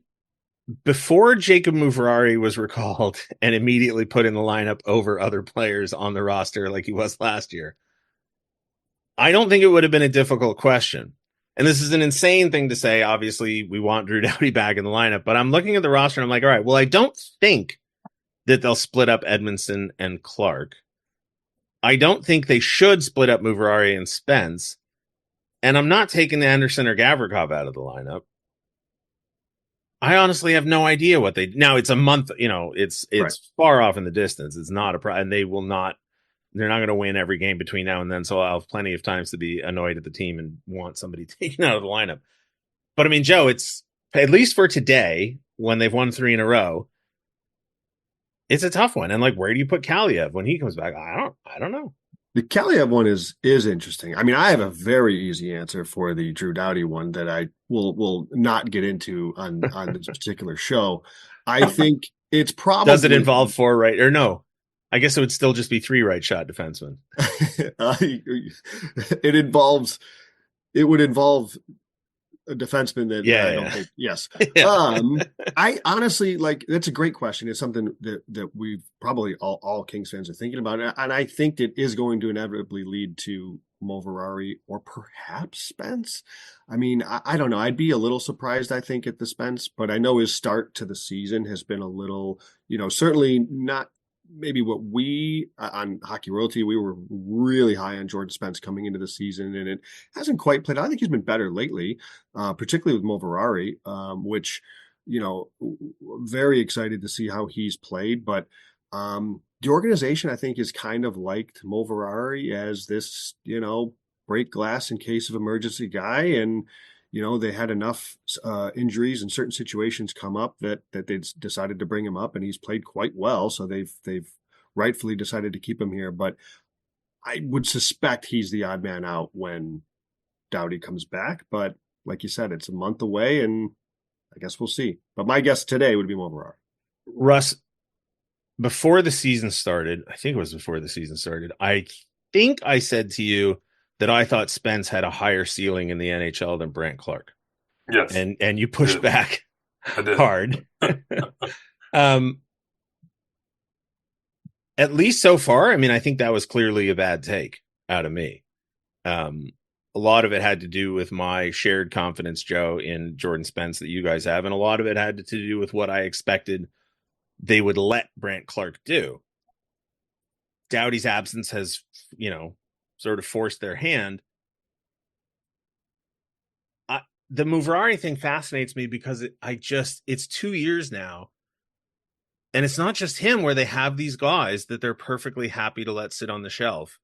Speaker 1: before Jacob Mufurari was recalled and immediately put in the lineup over other players on the roster like he was last year, I don't think it would have been a difficult question. And this is an insane thing to say. Obviously, we want Drew Doughty back in the lineup, but I'm looking at the roster and I'm like, all right, well, I don't think that they'll split up Edmondson and Clark. I don't think they should split up Mufurari and Spence. And I'm not taking Anderson or Gavrikov out of the lineup. I honestly have no idea what they now. It's a month, it's
Speaker 5: Right.
Speaker 1: far off in the distance. It's not a problem, and they will not. They're not going to win every game between now and then. So I'll have plenty of times to be annoyed at the team and want somebody taken out of the lineup. But I mean, Joe, it's at least for today when they've won 3 in a row. It's a tough one, and like, where do you put Kaliev when he comes back? I don't know.
Speaker 5: The Kaliev one is interesting. I mean, I have a very easy answer for the Drew Doughty one that I will not get into on this particular show. I think it's probably
Speaker 1: Does it involve 4 right or no? I guess it would still just be 3 right shot defensemen.
Speaker 5: It would involve a defenseman that I don't think. Yes.
Speaker 1: Yeah.
Speaker 5: I honestly that's a great question. It's something that we've probably all Kings fans are thinking about. And I think it is going to inevitably lead to Moverari or perhaps Spence. I mean, I don't know. I'd be a little surprised, I think, at the Spence, but I know his start to the season has been a little, certainly not maybe what we on Hockey Royalty, we were really high on Jordan Spence coming into the season, and it hasn't quite played. I think he's been better lately, particularly with Moverari, which, very excited to see how he's played. But the organization, I think, is kind of liked Moverari as this, break glass in case of emergency guy. And, they had enough injuries and certain situations come up that they decided to bring him up, and he's played quite well. So they've rightfully decided to keep him here. But I would suspect he's the odd man out when Doughty comes back. But like you said, it's a month away, and I guess we'll see. But my guess today would be Moverari.
Speaker 1: Russ, before the season started, I think it was before the season started, I think I said to you that I thought Spence had a higher ceiling in the NHL than Brandt Clark.
Speaker 6: Yes.
Speaker 1: And you pushed back hard. At least so far, I mean, I think that was clearly a bad take out of me. A lot of it had to do with my shared confidence, Joe, in Jordan Spence that you guys have. And a lot of it had to do with what I expected they would let Brandt Clark do. Doughty's absence has, sort of forced their hand. The Mufurari thing fascinates me because it's 2 years now. And it's not just him where they have these guys that they're perfectly happy to let sit on the shelf.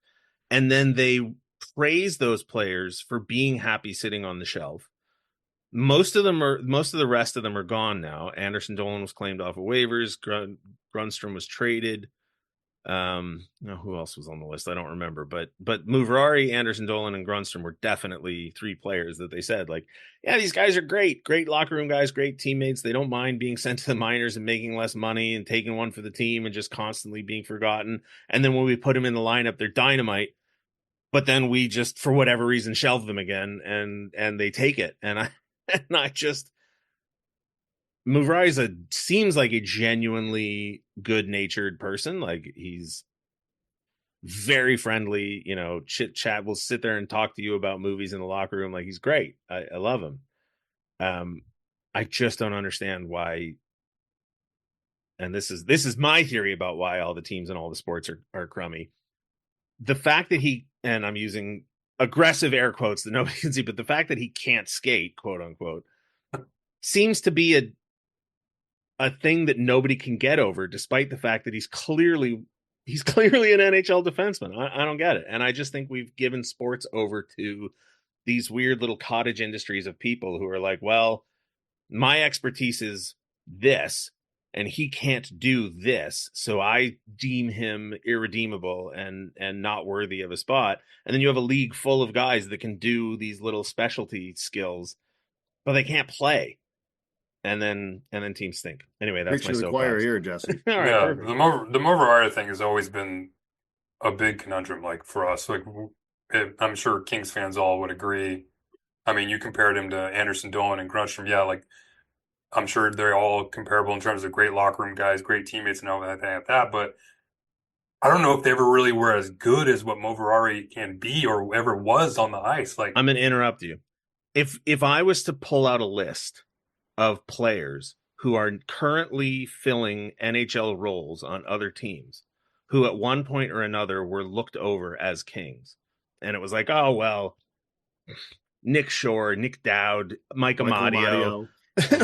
Speaker 1: And then they praise those players for being happy sitting on the shelf. Most of the rest of them are gone now. Anderson Dolan was claimed off of waivers. Grundstrom was traded. Who else was on the list? I don't remember, but Mufurari, Anderson Dolan, and Grundstrom were definitely 3 players that they said, like, yeah, these guys are great locker room guys, great teammates. They don't mind being sent to the minors and making less money and taking one for the team and just constantly being forgotten. And then when we put them in the lineup, they're dynamite. But then we just, for whatever reason, shelve them again, and they take it. And I just, Mufurari seems like a genuinely good-natured person. Like, he's very friendly, chit chat. Will sit there and talk to you about movies in the locker room. Like, he's great. I love him. I just don't understand why. And this is my theory about why all the teams and all the sports are crummy. The fact that and I'm using aggressive air quotes that nobody can see, but the fact that he can't skate, quote unquote, seems to be a thing that nobody can get over, despite the fact that he's clearly an NHL defenseman. I don't get it. And I just think we've given sports over to these weird little cottage industries of people who are like, well, my expertise is this, and he can't do this, so I deem him irredeemable and not worthy of a spot. And then you have a league full of guys that can do these little specialty skills, but they can't play. And then teams stink. Anyway, that's my
Speaker 5: soapbox here, Jesse.
Speaker 6: All right, yeah, perfect. The Moverari thing has always been a big conundrum, like, for us. Like, I'm sure Kings fans all would agree. I mean, you compared him to Anderson Dolan and Grundstrom. Yeah, like, I'm sure they're all comparable in terms of great locker room guys, great teammates, and everything like that. But I don't know if they ever really were as good as what Mo Ferrari can be or ever was on the ice. Like,
Speaker 1: I'm going to interrupt you. If I was to pull out a list of players who are currently filling NHL roles on other teams, who at one point or another were looked over as Kings, and it was like, oh, well, Nick Shore, Nick Dowd, Mike Amadio,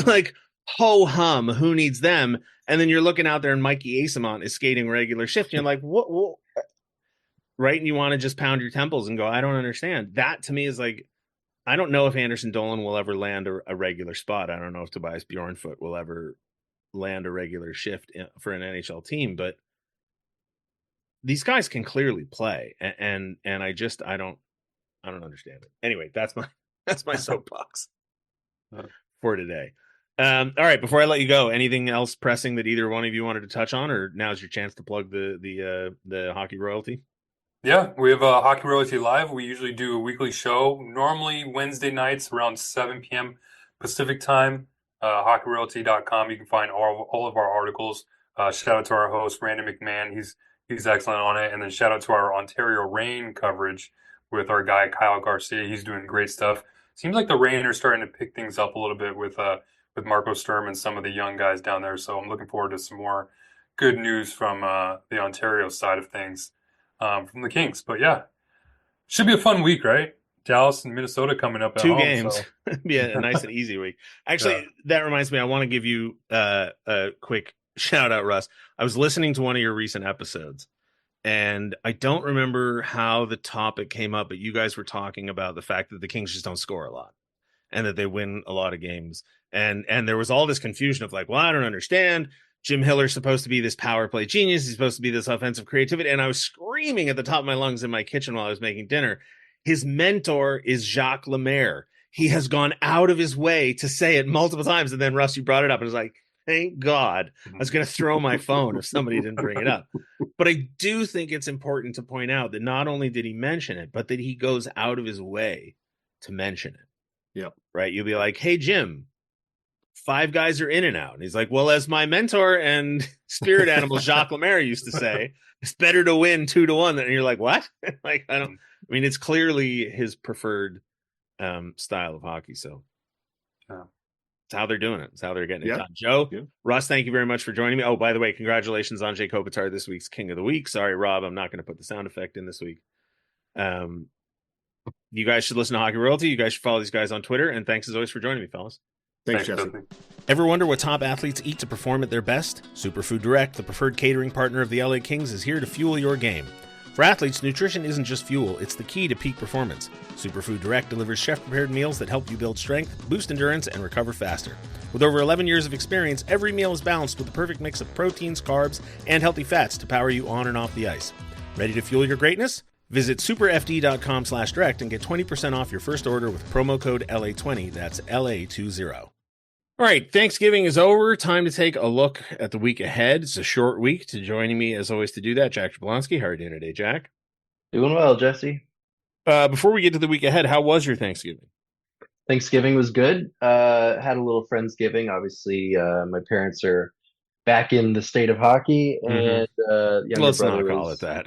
Speaker 1: like, ho-hum, who needs them? And then you're looking out there and Mikey Asamont is skating regular shift. And you're like, what? Right? And you want to just pound your temples and go, I don't understand. That to me is like, I don't know if Anderson Dolan will ever land a regular spot. I don't know if Tobias Bjornfoot will ever land a regular shift for an NHL team, but these guys can clearly play. And I don't understand it. Anyway, that's my soapbox for today. All right, before I let you go, anything else pressing that either one of you wanted to touch on, or now's your chance to plug the Hockey Royalty?
Speaker 6: yeah, we have Hockey Royalty Live. We usually do a weekly show, normally Wednesday nights around 7 p.m. Pacific time. HockeyRoyalty.com. You can find all of our articles. Shout out to our host, Randy McMahon. He's excellent on it. And then shout out to our Ontario Reign coverage with our guy, Kyle Garcia. He's doing great stuff. Seems like the Reign are starting to pick things up a little bit with Marco Sturm and some of the young guys down there. So I'm looking forward to some more good news from the Ontario side of things from the Kings. But yeah, should be a fun week, right? Dallas and Minnesota coming up at
Speaker 1: 2
Speaker 6: home,
Speaker 1: games.
Speaker 6: so.
Speaker 1: Be a nice and easy week. Actually, that reminds me, I want to give you a quick shout out, Russ. I was listening to one of your recent episodes, and I don't remember how the topic came up, but you guys were talking about the fact that the Kings just don't score a lot and that they win a lot of games. And there was all this confusion of like, well, I don't understand. Jim Hiller's supposed to be this power play genius. He's supposed to be this offensive creativity. And I was screaming at the top of my lungs in my kitchen while I was making dinner. His mentor is Jacques Lemaire. He has gone out of his way to say it multiple times. And then, Russ, you brought it up and was like, thank God. I was going to throw my phone if somebody didn't bring it up. But I do think it's important to point out that not only did he mention it, but that he goes out of his way to mention it.
Speaker 5: Yep.
Speaker 1: Right? You'll be like, hey, Jim, 5 guys are in and out. And he's like, well, as my mentor and spirit animal Jacques Lemaire used to say, it's better to win 2-1. And you're like, what? Like, I mean, it's clearly his preferred style of hockey. So it's how they're doing it. It's how they're getting it done. Joe, Russ, thank you very much for joining me. Oh, by the way, congratulations on Jay Kopitar, this week's King of the Week. Sorry, Rob, I'm not going to put the sound effect in this week. You guys should listen to Hockey Royalty. You guys should follow these guys on Twitter. And thanks as always for joining me, fellas.
Speaker 5: Thanks, Jesse.
Speaker 1: Ever wonder what top athletes eat to perform at their best? Superfood Direct, the preferred catering partner of the LA Kings, is here to fuel your game. For athletes, nutrition isn't just fuel, it's the key to peak performance. Superfood Direct delivers chef-prepared meals that help you build strength, boost endurance, and recover faster. With over 11 years of experience, every meal is balanced with the perfect mix of proteins, carbs, and healthy fats to power you on and off the ice. Ready to fuel your greatness? Visit superfd.com/direct and get 20% off your first order with promo code LA20. That's LA20. All right, Thanksgiving is over. Time to take a look at the week ahead. It's a short week. Joining me, as always, to do that, Jack Jablonski. How are you doing today, Jack?
Speaker 7: Doing well, Jesse.
Speaker 1: Before we get to the week ahead, how was your Thanksgiving?
Speaker 7: Thanksgiving was good. Had a little Friendsgiving. Obviously, my parents are back in the state of hockey, and
Speaker 1: let's not call it that.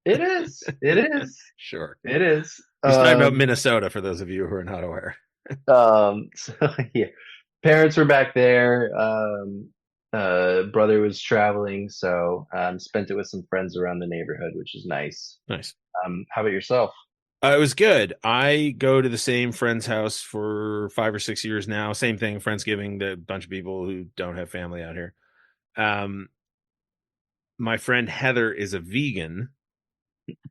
Speaker 7: It is. It is.
Speaker 1: Sure.
Speaker 7: It is.
Speaker 1: He's talking about Minnesota, for those of you who are not aware.
Speaker 7: So, yeah. Parents were back there. Brother was traveling, so spent it with some friends around the neighborhood, which is nice.
Speaker 1: Nice.
Speaker 7: How about yourself?
Speaker 1: It was good. I go to the same friend's house for 5 or 6 years now. Same thing, Friendsgiving, the bunch of people who don't have family out here. My friend Heather is a vegan.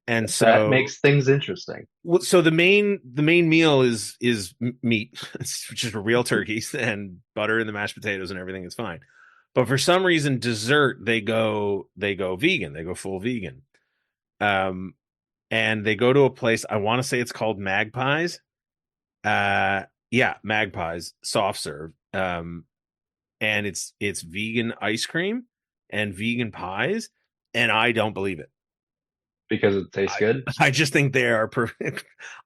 Speaker 1: And so
Speaker 7: that makes things interesting.
Speaker 1: So the main meal is meat, which is real turkeys and butter and the mashed potatoes and everything is fine. But for some reason, dessert they go vegan. They go full vegan. And they go to a place, I want to say it's called Magpies. Magpies soft serve. And it's vegan ice cream and vegan pies, and I don't believe it.
Speaker 7: Because it tastes good.
Speaker 1: I just think they are.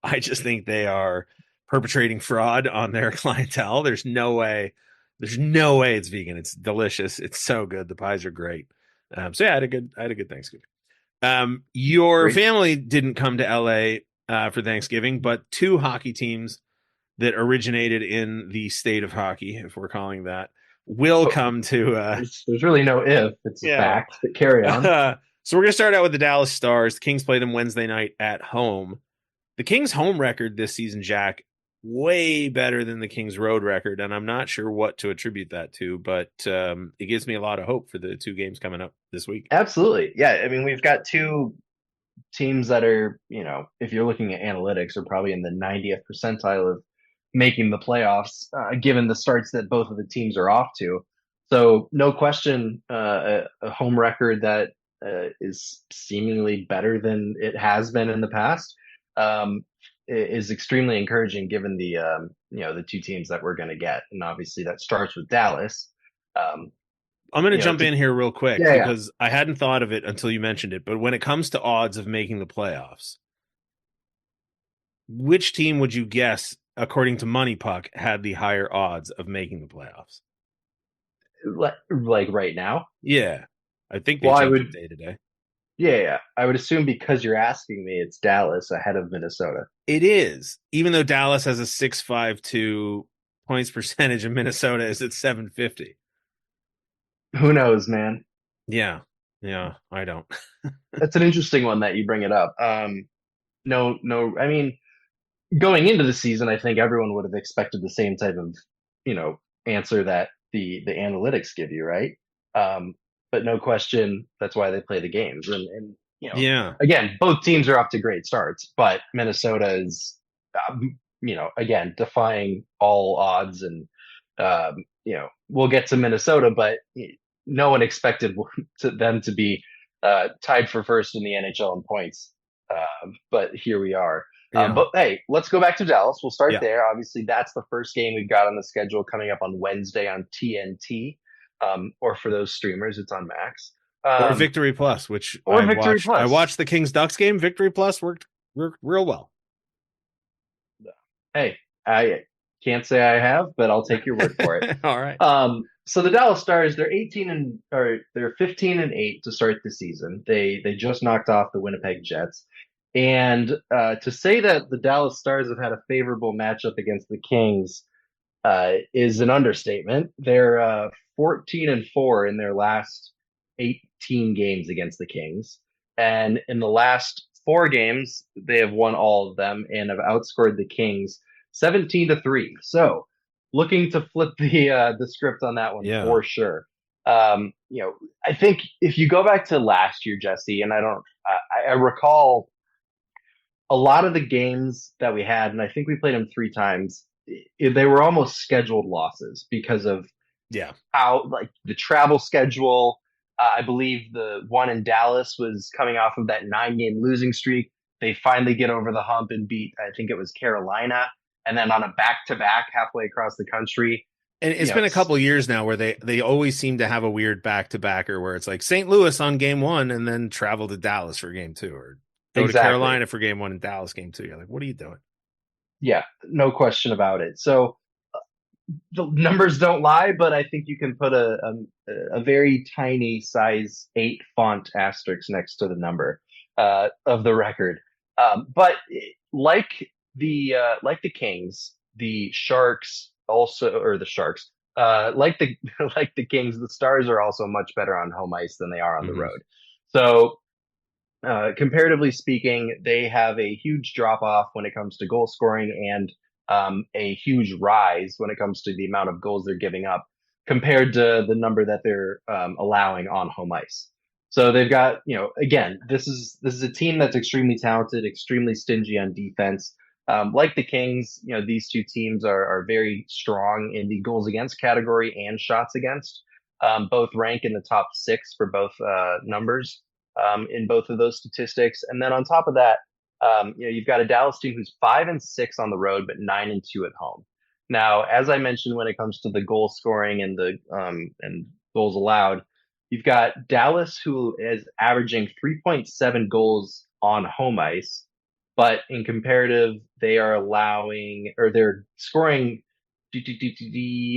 Speaker 1: I just think they are perpetrating fraud on their clientele. There's no way There's no way it's vegan. It's delicious. It's so good. The pies are great. So yeah, I had a good Thanksgiving. Your
Speaker 7: Great.
Speaker 1: family didn't come to LA for Thanksgiving, but two hockey teams that originated in the state of hockey, if we're calling that, will
Speaker 7: Oh,
Speaker 1: come to.
Speaker 7: there's really no if. It's a
Speaker 1: Yeah.
Speaker 7: fact. But carry on.
Speaker 1: So we're gonna start out with the Dallas Stars. The Kings play them Wednesday night at home. The Kings' home record this season, Jack, way better than the Kings' road record, and I'm not sure what to attribute that to, but it gives me a lot of hope for the two games coming up this week.
Speaker 7: Absolutely. Yeah. I mean, we've got two teams that are, if you're looking at analytics, are probably in the 90th percentile of making the playoffs, given the starts that both of the teams are off to. So, no question, a home record that is seemingly better than it has been in the past is extremely encouraging, given the two teams that we're going to get, and obviously that starts with Dallas.
Speaker 1: I'm going to jump in here real quick
Speaker 7: Yeah,
Speaker 1: because I hadn't thought of it until you mentioned it. But when it comes to odds of making the playoffs, which team would you guess, according to Money Puck, had the higher odds of making the playoffs?
Speaker 7: like right now.
Speaker 1: Yeah, I think they
Speaker 7: Well,
Speaker 1: change it day to day.
Speaker 7: Yeah. I would assume, because you're asking me, it's Dallas ahead of Minnesota.
Speaker 1: It is, even though Dallas has a 6.52 points percentage and Minnesota is at 750.
Speaker 7: Who knows, man?
Speaker 1: Yeah, I don't.
Speaker 7: That's an interesting one that you bring it up. No, I mean, going into the season, I think everyone would have expected the same type of, answer that the analytics give you, right? But no question, that's why they play the games. And
Speaker 1: Yeah,
Speaker 7: again, both teams are off to great starts, but Minnesota is, again, defying all odds. And, we'll get to Minnesota, but no one expected them to be tied for first in the NHL in points. But here we are.
Speaker 1: yeah.
Speaker 7: But hey, let's go back to Dallas. We'll start
Speaker 1: Yeah.
Speaker 7: there. Obviously, that's the first game we've got on the schedule coming up on Wednesday on TNT. Or for those streamers, it's on Max.
Speaker 1: Or Victory Plus, which
Speaker 7: or
Speaker 1: I
Speaker 7: Victory
Speaker 1: watched.
Speaker 7: Plus.
Speaker 1: I watched the Kings Ducks game. Victory Plus worked real well.
Speaker 7: Hey, I can't say I have, but I'll take your word for it.
Speaker 1: All right.
Speaker 7: So the Dallas Stars, they're 15-8 to start the season. They just knocked off the Winnipeg Jets. And to say that the Dallas Stars have had a favorable matchup against the Kings is an understatement. They're 14-4 in their last 18 games against the Kings. And in the last 4 games, they have won all of them and have outscored the Kings 17-3. So, looking to flip the script on that one for sure. I think if you go back to last year, Jesse, and I recall a lot of the games that we had, and I think we played them 3 times. They were almost scheduled losses because of how, like, the travel schedule. I believe the one in Dallas was coming off of that 9-game losing streak. They finally get over the hump and beat, I think it was Carolina, and then on a back-to-back halfway across the country.
Speaker 1: And it's been a couple of years now where they always seem to have a weird back-to-backer where it's like St. Louis on game 1 and then travel to Dallas for game 2, or go to Carolina for game 1 and Dallas game 2. You're like, what are you doing?
Speaker 7: Yeah, no question about it. So the numbers don't lie, but I think you can put a very tiny size 8 font asterisk next to the number of the record. But like the Kings, the Sharks also, or the Sharks, like the Kings, the Stars are also much better on home ice than they are on the road. So comparatively speaking, they have a huge drop off when it comes to goal scoring, and a huge rise when it comes to the amount of goals they're giving up compared to the number that they're allowing on home ice. So they've got, again, this is a team that's extremely talented, extremely stingy on defense. Like the Kings, these two teams are very strong in the goals against category and shots against. Both rank in the top 6 for both numbers in both of those statistics. And then on top of that, you've got a Dallas team who's 5-6 on the road, but 9-2 at home. Now, as I mentioned, when it comes to the goal scoring and the and goals allowed, you've got Dallas, who is averaging 3.7 goals on home ice, but in comparative, they're scoring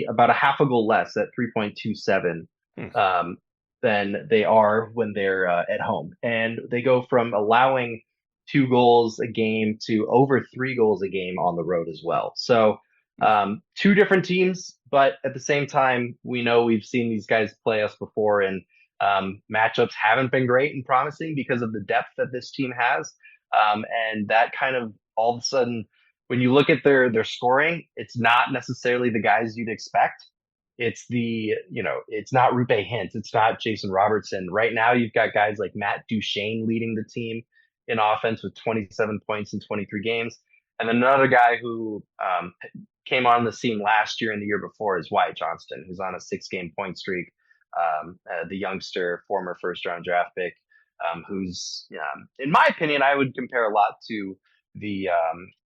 Speaker 7: about a half a goal less at 3.27 than they are when they're at home. And they go from allowing 2 goals a game to over 3 goals a game on the road as well. So two different teams, but at the same time, we know we've seen these guys play us before, and matchups haven't been great and promising because of the depth that this team has. And that kind of all of a sudden, when you look at their scoring, it's not necessarily the guys you'd expect. It's not Rupe Hintz. It's not Jason Robertson. Right now, you've got guys like Matt Duchene leading the team in offense with 27 points in 23 games. And then another guy who came on the scene last year and the year before is Wyatt Johnston, who's on a 6-game point streak. The youngster, former first-round draft pick, who's, in my opinion, I would compare a lot to the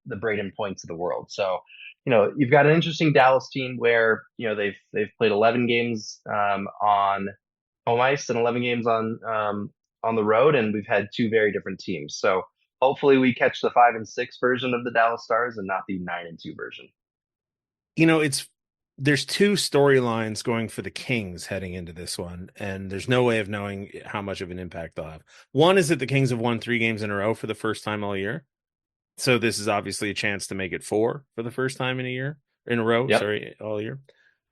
Speaker 7: Braden Points of the world. So, you've got an interesting Dallas team where they've played 11 games on home ice and 11 games on the road, and we've had two very different teams. So hopefully we catch the 5-6 version of the Dallas Stars and not the 9-2 version.
Speaker 1: There's two storylines going for the Kings heading into this one, and there's no way of knowing how much of an impact they'll have. One is that the Kings have won 3 games in a row for the first time all year. So this is obviously a chance to make it 4 for the first time in a row.
Speaker 7: Yep.
Speaker 1: Sorry, all year.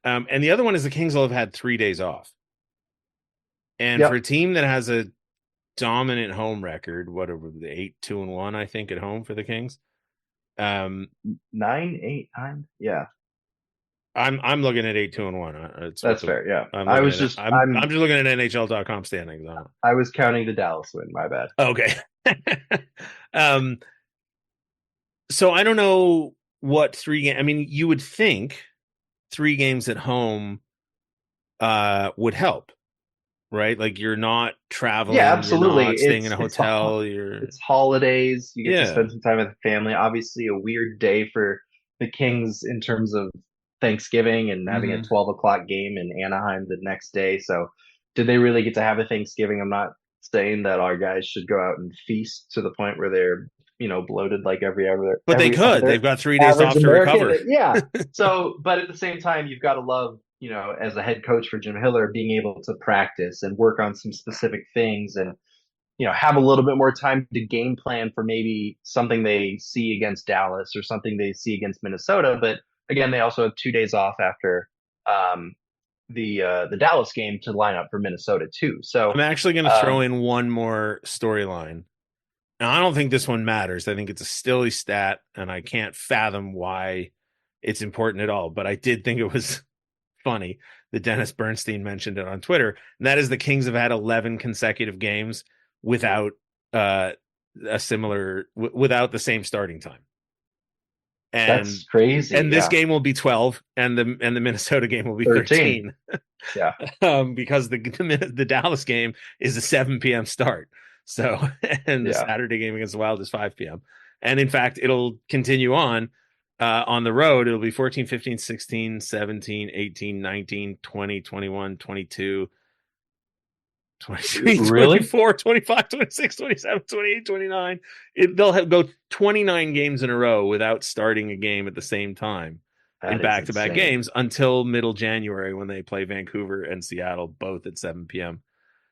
Speaker 1: And the other one is the Kings will have had 3 days off. And for a team that has a dominant home record, what are the 8-2-1, I think, at home for the Kings?
Speaker 7: 9-8-9. Yeah.
Speaker 1: I'm looking at 8-2-1.
Speaker 7: That's fair. Yeah.
Speaker 1: I'm just looking at NHL.com standings.
Speaker 7: I was counting the Dallas win. My bad.
Speaker 1: Okay. So I don't know what 3 games. I mean, you would think 3 games at home would help, right? Like you're not traveling.
Speaker 7: Yeah, absolutely.
Speaker 1: You're not staying in a hotel.
Speaker 7: It's holidays. You get to spend some time with the family. Obviously, a weird day for the Kings in terms of Thanksgiving and having a 12 o'clock game in Anaheim the next day. So did they really get to have a Thanksgiving? I'm not saying that our guys should go out and feast to the point where they're bloated like every other.
Speaker 1: But they could. They've got 3 days off to recover.
Speaker 7: Yeah. So, but at the same time, you've got to love, as a head coach for Jim Hiller, being able to practice and work on some specific things and, have a little bit more time to game plan for maybe something they see against Dallas or something they see against Minnesota. But again, they also have 2 days off after the Dallas game to line up for Minnesota too. So
Speaker 1: I'm actually going to throw in one more storyline. Now, I don't think this one matters. I think it's a silly stat, and I can't fathom why it's important at all. But I did think it was funny that Dennis Bernstein mentioned it on Twitter. And that is the Kings have had 11 consecutive games without without the same starting time. And
Speaker 7: that's crazy.
Speaker 1: And this game will be 12, and the Minnesota game will be 13.
Speaker 7: Yeah,
Speaker 1: because the Dallas game is a 7 p.m. start. So, and the Saturday game against the Wild is 5 p.m. And in fact, it'll continue on the road. It'll be 14, 15, 16, 17, 18, 19, 20, 21, 22, 23,
Speaker 7: really?
Speaker 1: 24, 25, 26, 27, 28, 29. They'll go 29 games in a row without starting a game at the same time in back-to-back games until middle January when they play Vancouver and Seattle, both at 7 p.m.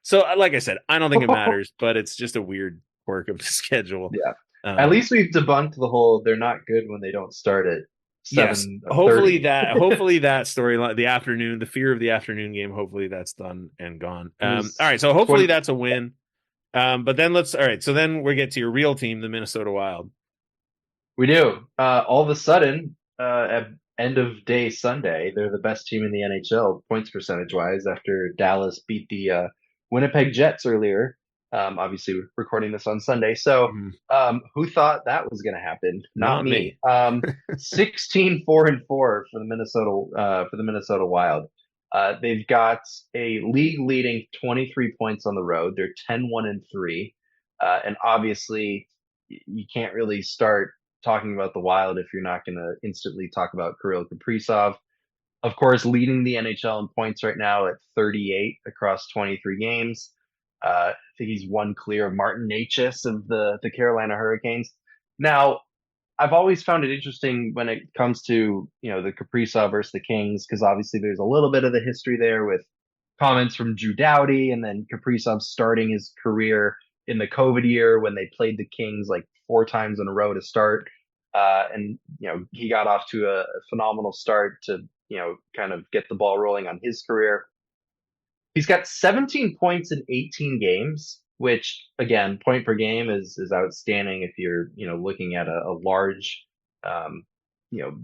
Speaker 1: So, like I said, I don't think it matters, but it's just a weird quirk of the schedule.
Speaker 7: Yeah. At least we've debunked the whole they're not good when they don't start at 7.
Speaker 1: Yes. Hopefully that storyline, the fear of the afternoon game, hopefully that's done and gone. All right, so hopefully that's a win. But then so then we get to your real team, the Minnesota Wild.
Speaker 7: We do. All of a sudden, at end of day Sunday, they're the best team in the NHL points percentage wise after Dallas beat the Winnipeg Jets earlier. Obviously we're recording this on Sunday. So who thought that was going to happen? Not me. 16-4-4 for the Minnesota Wild. They've got a league leading 23 points on the road. They're 10-1-3. And obviously you can't really start talking about the Wild if you're not going to instantly talk about Kirill Kaprizov. Of course, leading the NHL in points right now at 38 across 23 games. I think he's one clear of Martin Necas of the Carolina Hurricanes. Now, I've always found it interesting when it comes to, the Kaprizov versus the Kings, because obviously there's a little bit of the history there with comments from Drew Doughty, and then Kaprizov starting his career in the COVID year when they played the Kings like 4 times in a row to start. And, he got off to a phenomenal start to, kind of get the ball rolling on his career. He's got 17 points in 18 games, which again, point per game is outstanding if you're, looking at a large, um, you know,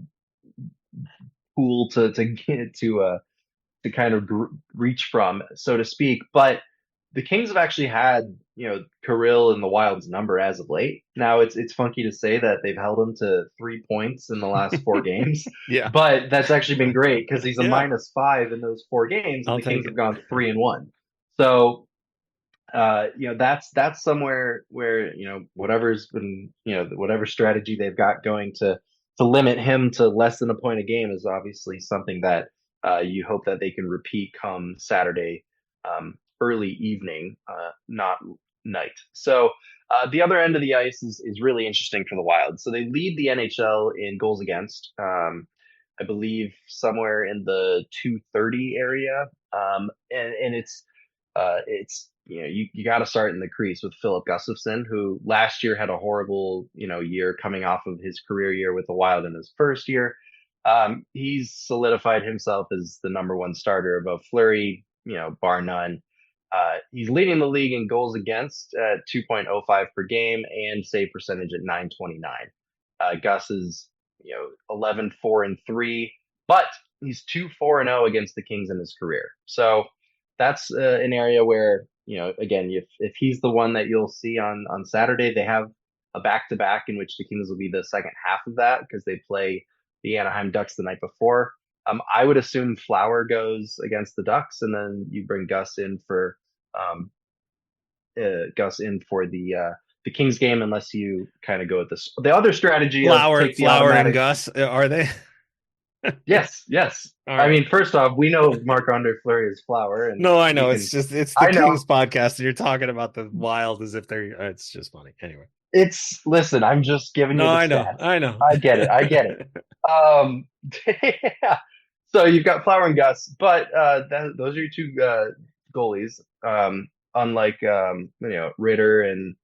Speaker 7: pool to get to kind of reach from, so to speak. But the Kings have actually had, Kirill and the Wild's number as of late. Now it's funky to say that they've held him to 3 points in the last 4 games,
Speaker 1: Yeah.
Speaker 7: but that's actually been great because he's a
Speaker 1: Yeah.
Speaker 7: -5 in those 4 games, and
Speaker 1: I'll
Speaker 7: the
Speaker 1: take
Speaker 7: Kings
Speaker 1: it.
Speaker 7: have gone 3-1. So, that's somewhere where, whatever's been, whatever strategy they've got going to limit him to less than a point a game is obviously something that you hope that they can repeat come Saturday, early evening, not night. So the other end of the ice is really interesting for the Wild. So they lead the NHL in goals against. I believe somewhere in the 230 area, and it's you got to start in the crease with Philip Gustafson, who last year had a horrible year coming off of his career year with the Wild in his first year. He's solidified himself as the number one starter above Fleury, bar none. He's leading the league in goals against at 2.05 per game and save percentage at 929. Gus is 11-4-3, but he's 2-4-0 against the Kings in his career. So that's an area where, again, if he's the one that you'll see on Saturday, they have a back-to-back in which the Kings will be the second half of that because they play the Anaheim Ducks the night before. I would assume Flower goes against the Ducks, and then you bring Gus in for the Kings game, unless you kind of go with this. The other strategy of take the
Speaker 1: Flower
Speaker 7: automatic.
Speaker 1: and Gus, are they?
Speaker 7: Yes.
Speaker 1: All
Speaker 7: I
Speaker 1: right.
Speaker 7: mean, first off, we know Marc-Andre Fleury is Flower, and
Speaker 1: No, I know.
Speaker 7: we
Speaker 1: It's
Speaker 7: can-
Speaker 1: the
Speaker 7: I know.
Speaker 1: Kings podcast, and you're talking about the Wild as if they're. It's just funny. Anyway.
Speaker 7: Listen, I'm just giving you
Speaker 1: No,
Speaker 7: the
Speaker 1: I know.
Speaker 7: stats.
Speaker 1: I know.
Speaker 7: I get it. Yeah. So you've got Flower and Gus, but those are your two goalies. Unlike Ritter and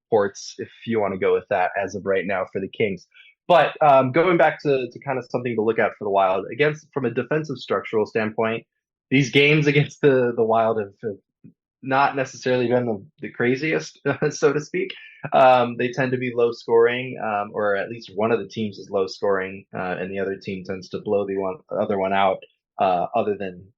Speaker 7: Ports, if you want to go with that as of right now for the Kings. But going back to kind of something to look at for the Wild, against from a defensive structural standpoint, these games against the Wild have not necessarily been the craziest, so to speak. They tend to be low scoring, or at least one of the teams is low scoring, and the other team tends to blow the other one out. Other than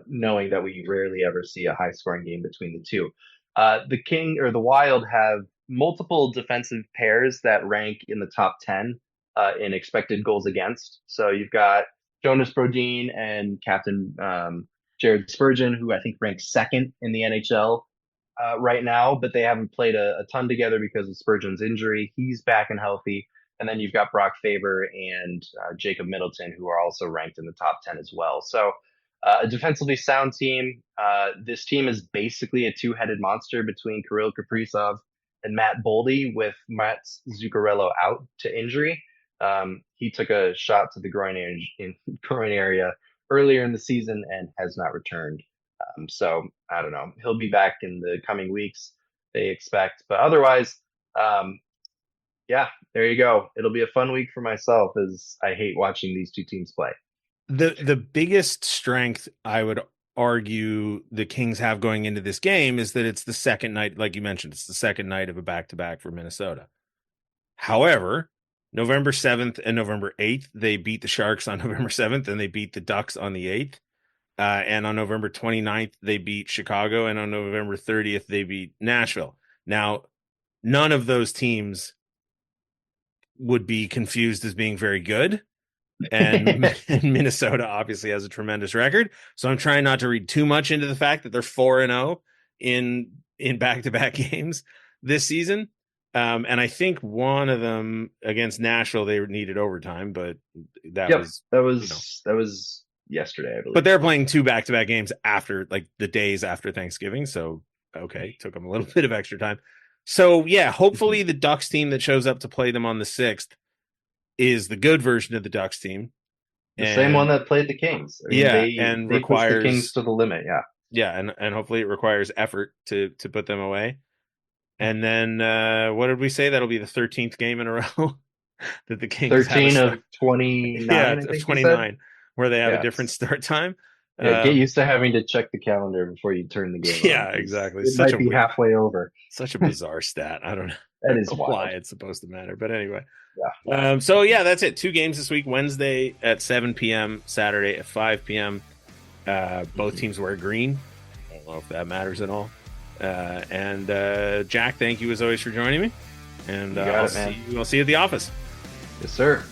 Speaker 7: knowing that we rarely ever see a high scoring game between the two, the Wild have multiple defensive pairs that rank in the top 10 in expected goals against. So you've got Jonas Brodin and Captain Jared Spurgeon, who I think ranks second in the NHL right now, but they haven't played a ton together because of Spurgeon's injury. He's back and healthy. And then you've got Brock Faber and Jacob Middleton, who are also ranked in the top 10 as well. So a defensively sound team. This team is basically a two-headed monster between Kirill Kaprizov and Matt Boldy, with Matt Zuccarello out to injury. He took a shot to the groin area earlier in the season and has not returned. So I don't know. He'll be back in the coming weeks, they expect. But otherwise, yeah, there you go. It'll be a fun week for myself, as I hate watching these two teams play.
Speaker 1: The biggest strength I would argue the Kings have going into this game is that it's the second night, like you mentioned, it's the second night of a back-to-back for Minnesota. However, November 7th and November 8th, they beat the Sharks on November 7th, and they beat the Ducks on the 8th. And on November 29th, they beat Chicago, and on November 30th, they beat Nashville. Now, none of those teams would be confused as being very good. And Minnesota obviously has a tremendous record. So I'm trying not to read too much into the fact that they're 4-0 in back-to-back games this season. And I think one of them against Nashville, they needed overtime, but that
Speaker 7: was yesterday, I believe.
Speaker 1: But they're playing 2 back-to-back games after, like, the days after Thanksgiving. So, okay, took them a little bit of extra time. So yeah, hopefully the Ducks team that shows up to play them on the 6th is the good version of the Ducks team.
Speaker 7: The same one that played the Kings. I mean,
Speaker 1: and
Speaker 7: they pushed the Kings
Speaker 1: requires
Speaker 7: to the limit. Yeah.
Speaker 1: Yeah, and hopefully it requires effort to put them away. And then what did we say? That'll be the 13th game in a row that the Kings
Speaker 7: 13
Speaker 1: have
Speaker 7: of 29,
Speaker 1: yeah,
Speaker 7: I
Speaker 1: of
Speaker 7: think
Speaker 1: 29, where they have a
Speaker 7: Yeah.
Speaker 1: different start time.
Speaker 7: Yeah, get used to having to check the calendar before you turn the game on.
Speaker 1: Yeah, exactly.
Speaker 7: It might be halfway over.
Speaker 1: Such a bizarre stat. I don't know.
Speaker 7: That is
Speaker 1: why
Speaker 7: wild.
Speaker 1: it's supposed to matter, but anyway.
Speaker 7: Yeah.
Speaker 1: So yeah, that's it. 2 games this week. Wednesday at 7 p.m. Saturday at 5 p.m. Both teams wear green. I don't know if that matters at all. And Jack, thank you as always for joining me. And
Speaker 7: You got it, man.
Speaker 1: I'll see you at the office.
Speaker 7: Yes, sir.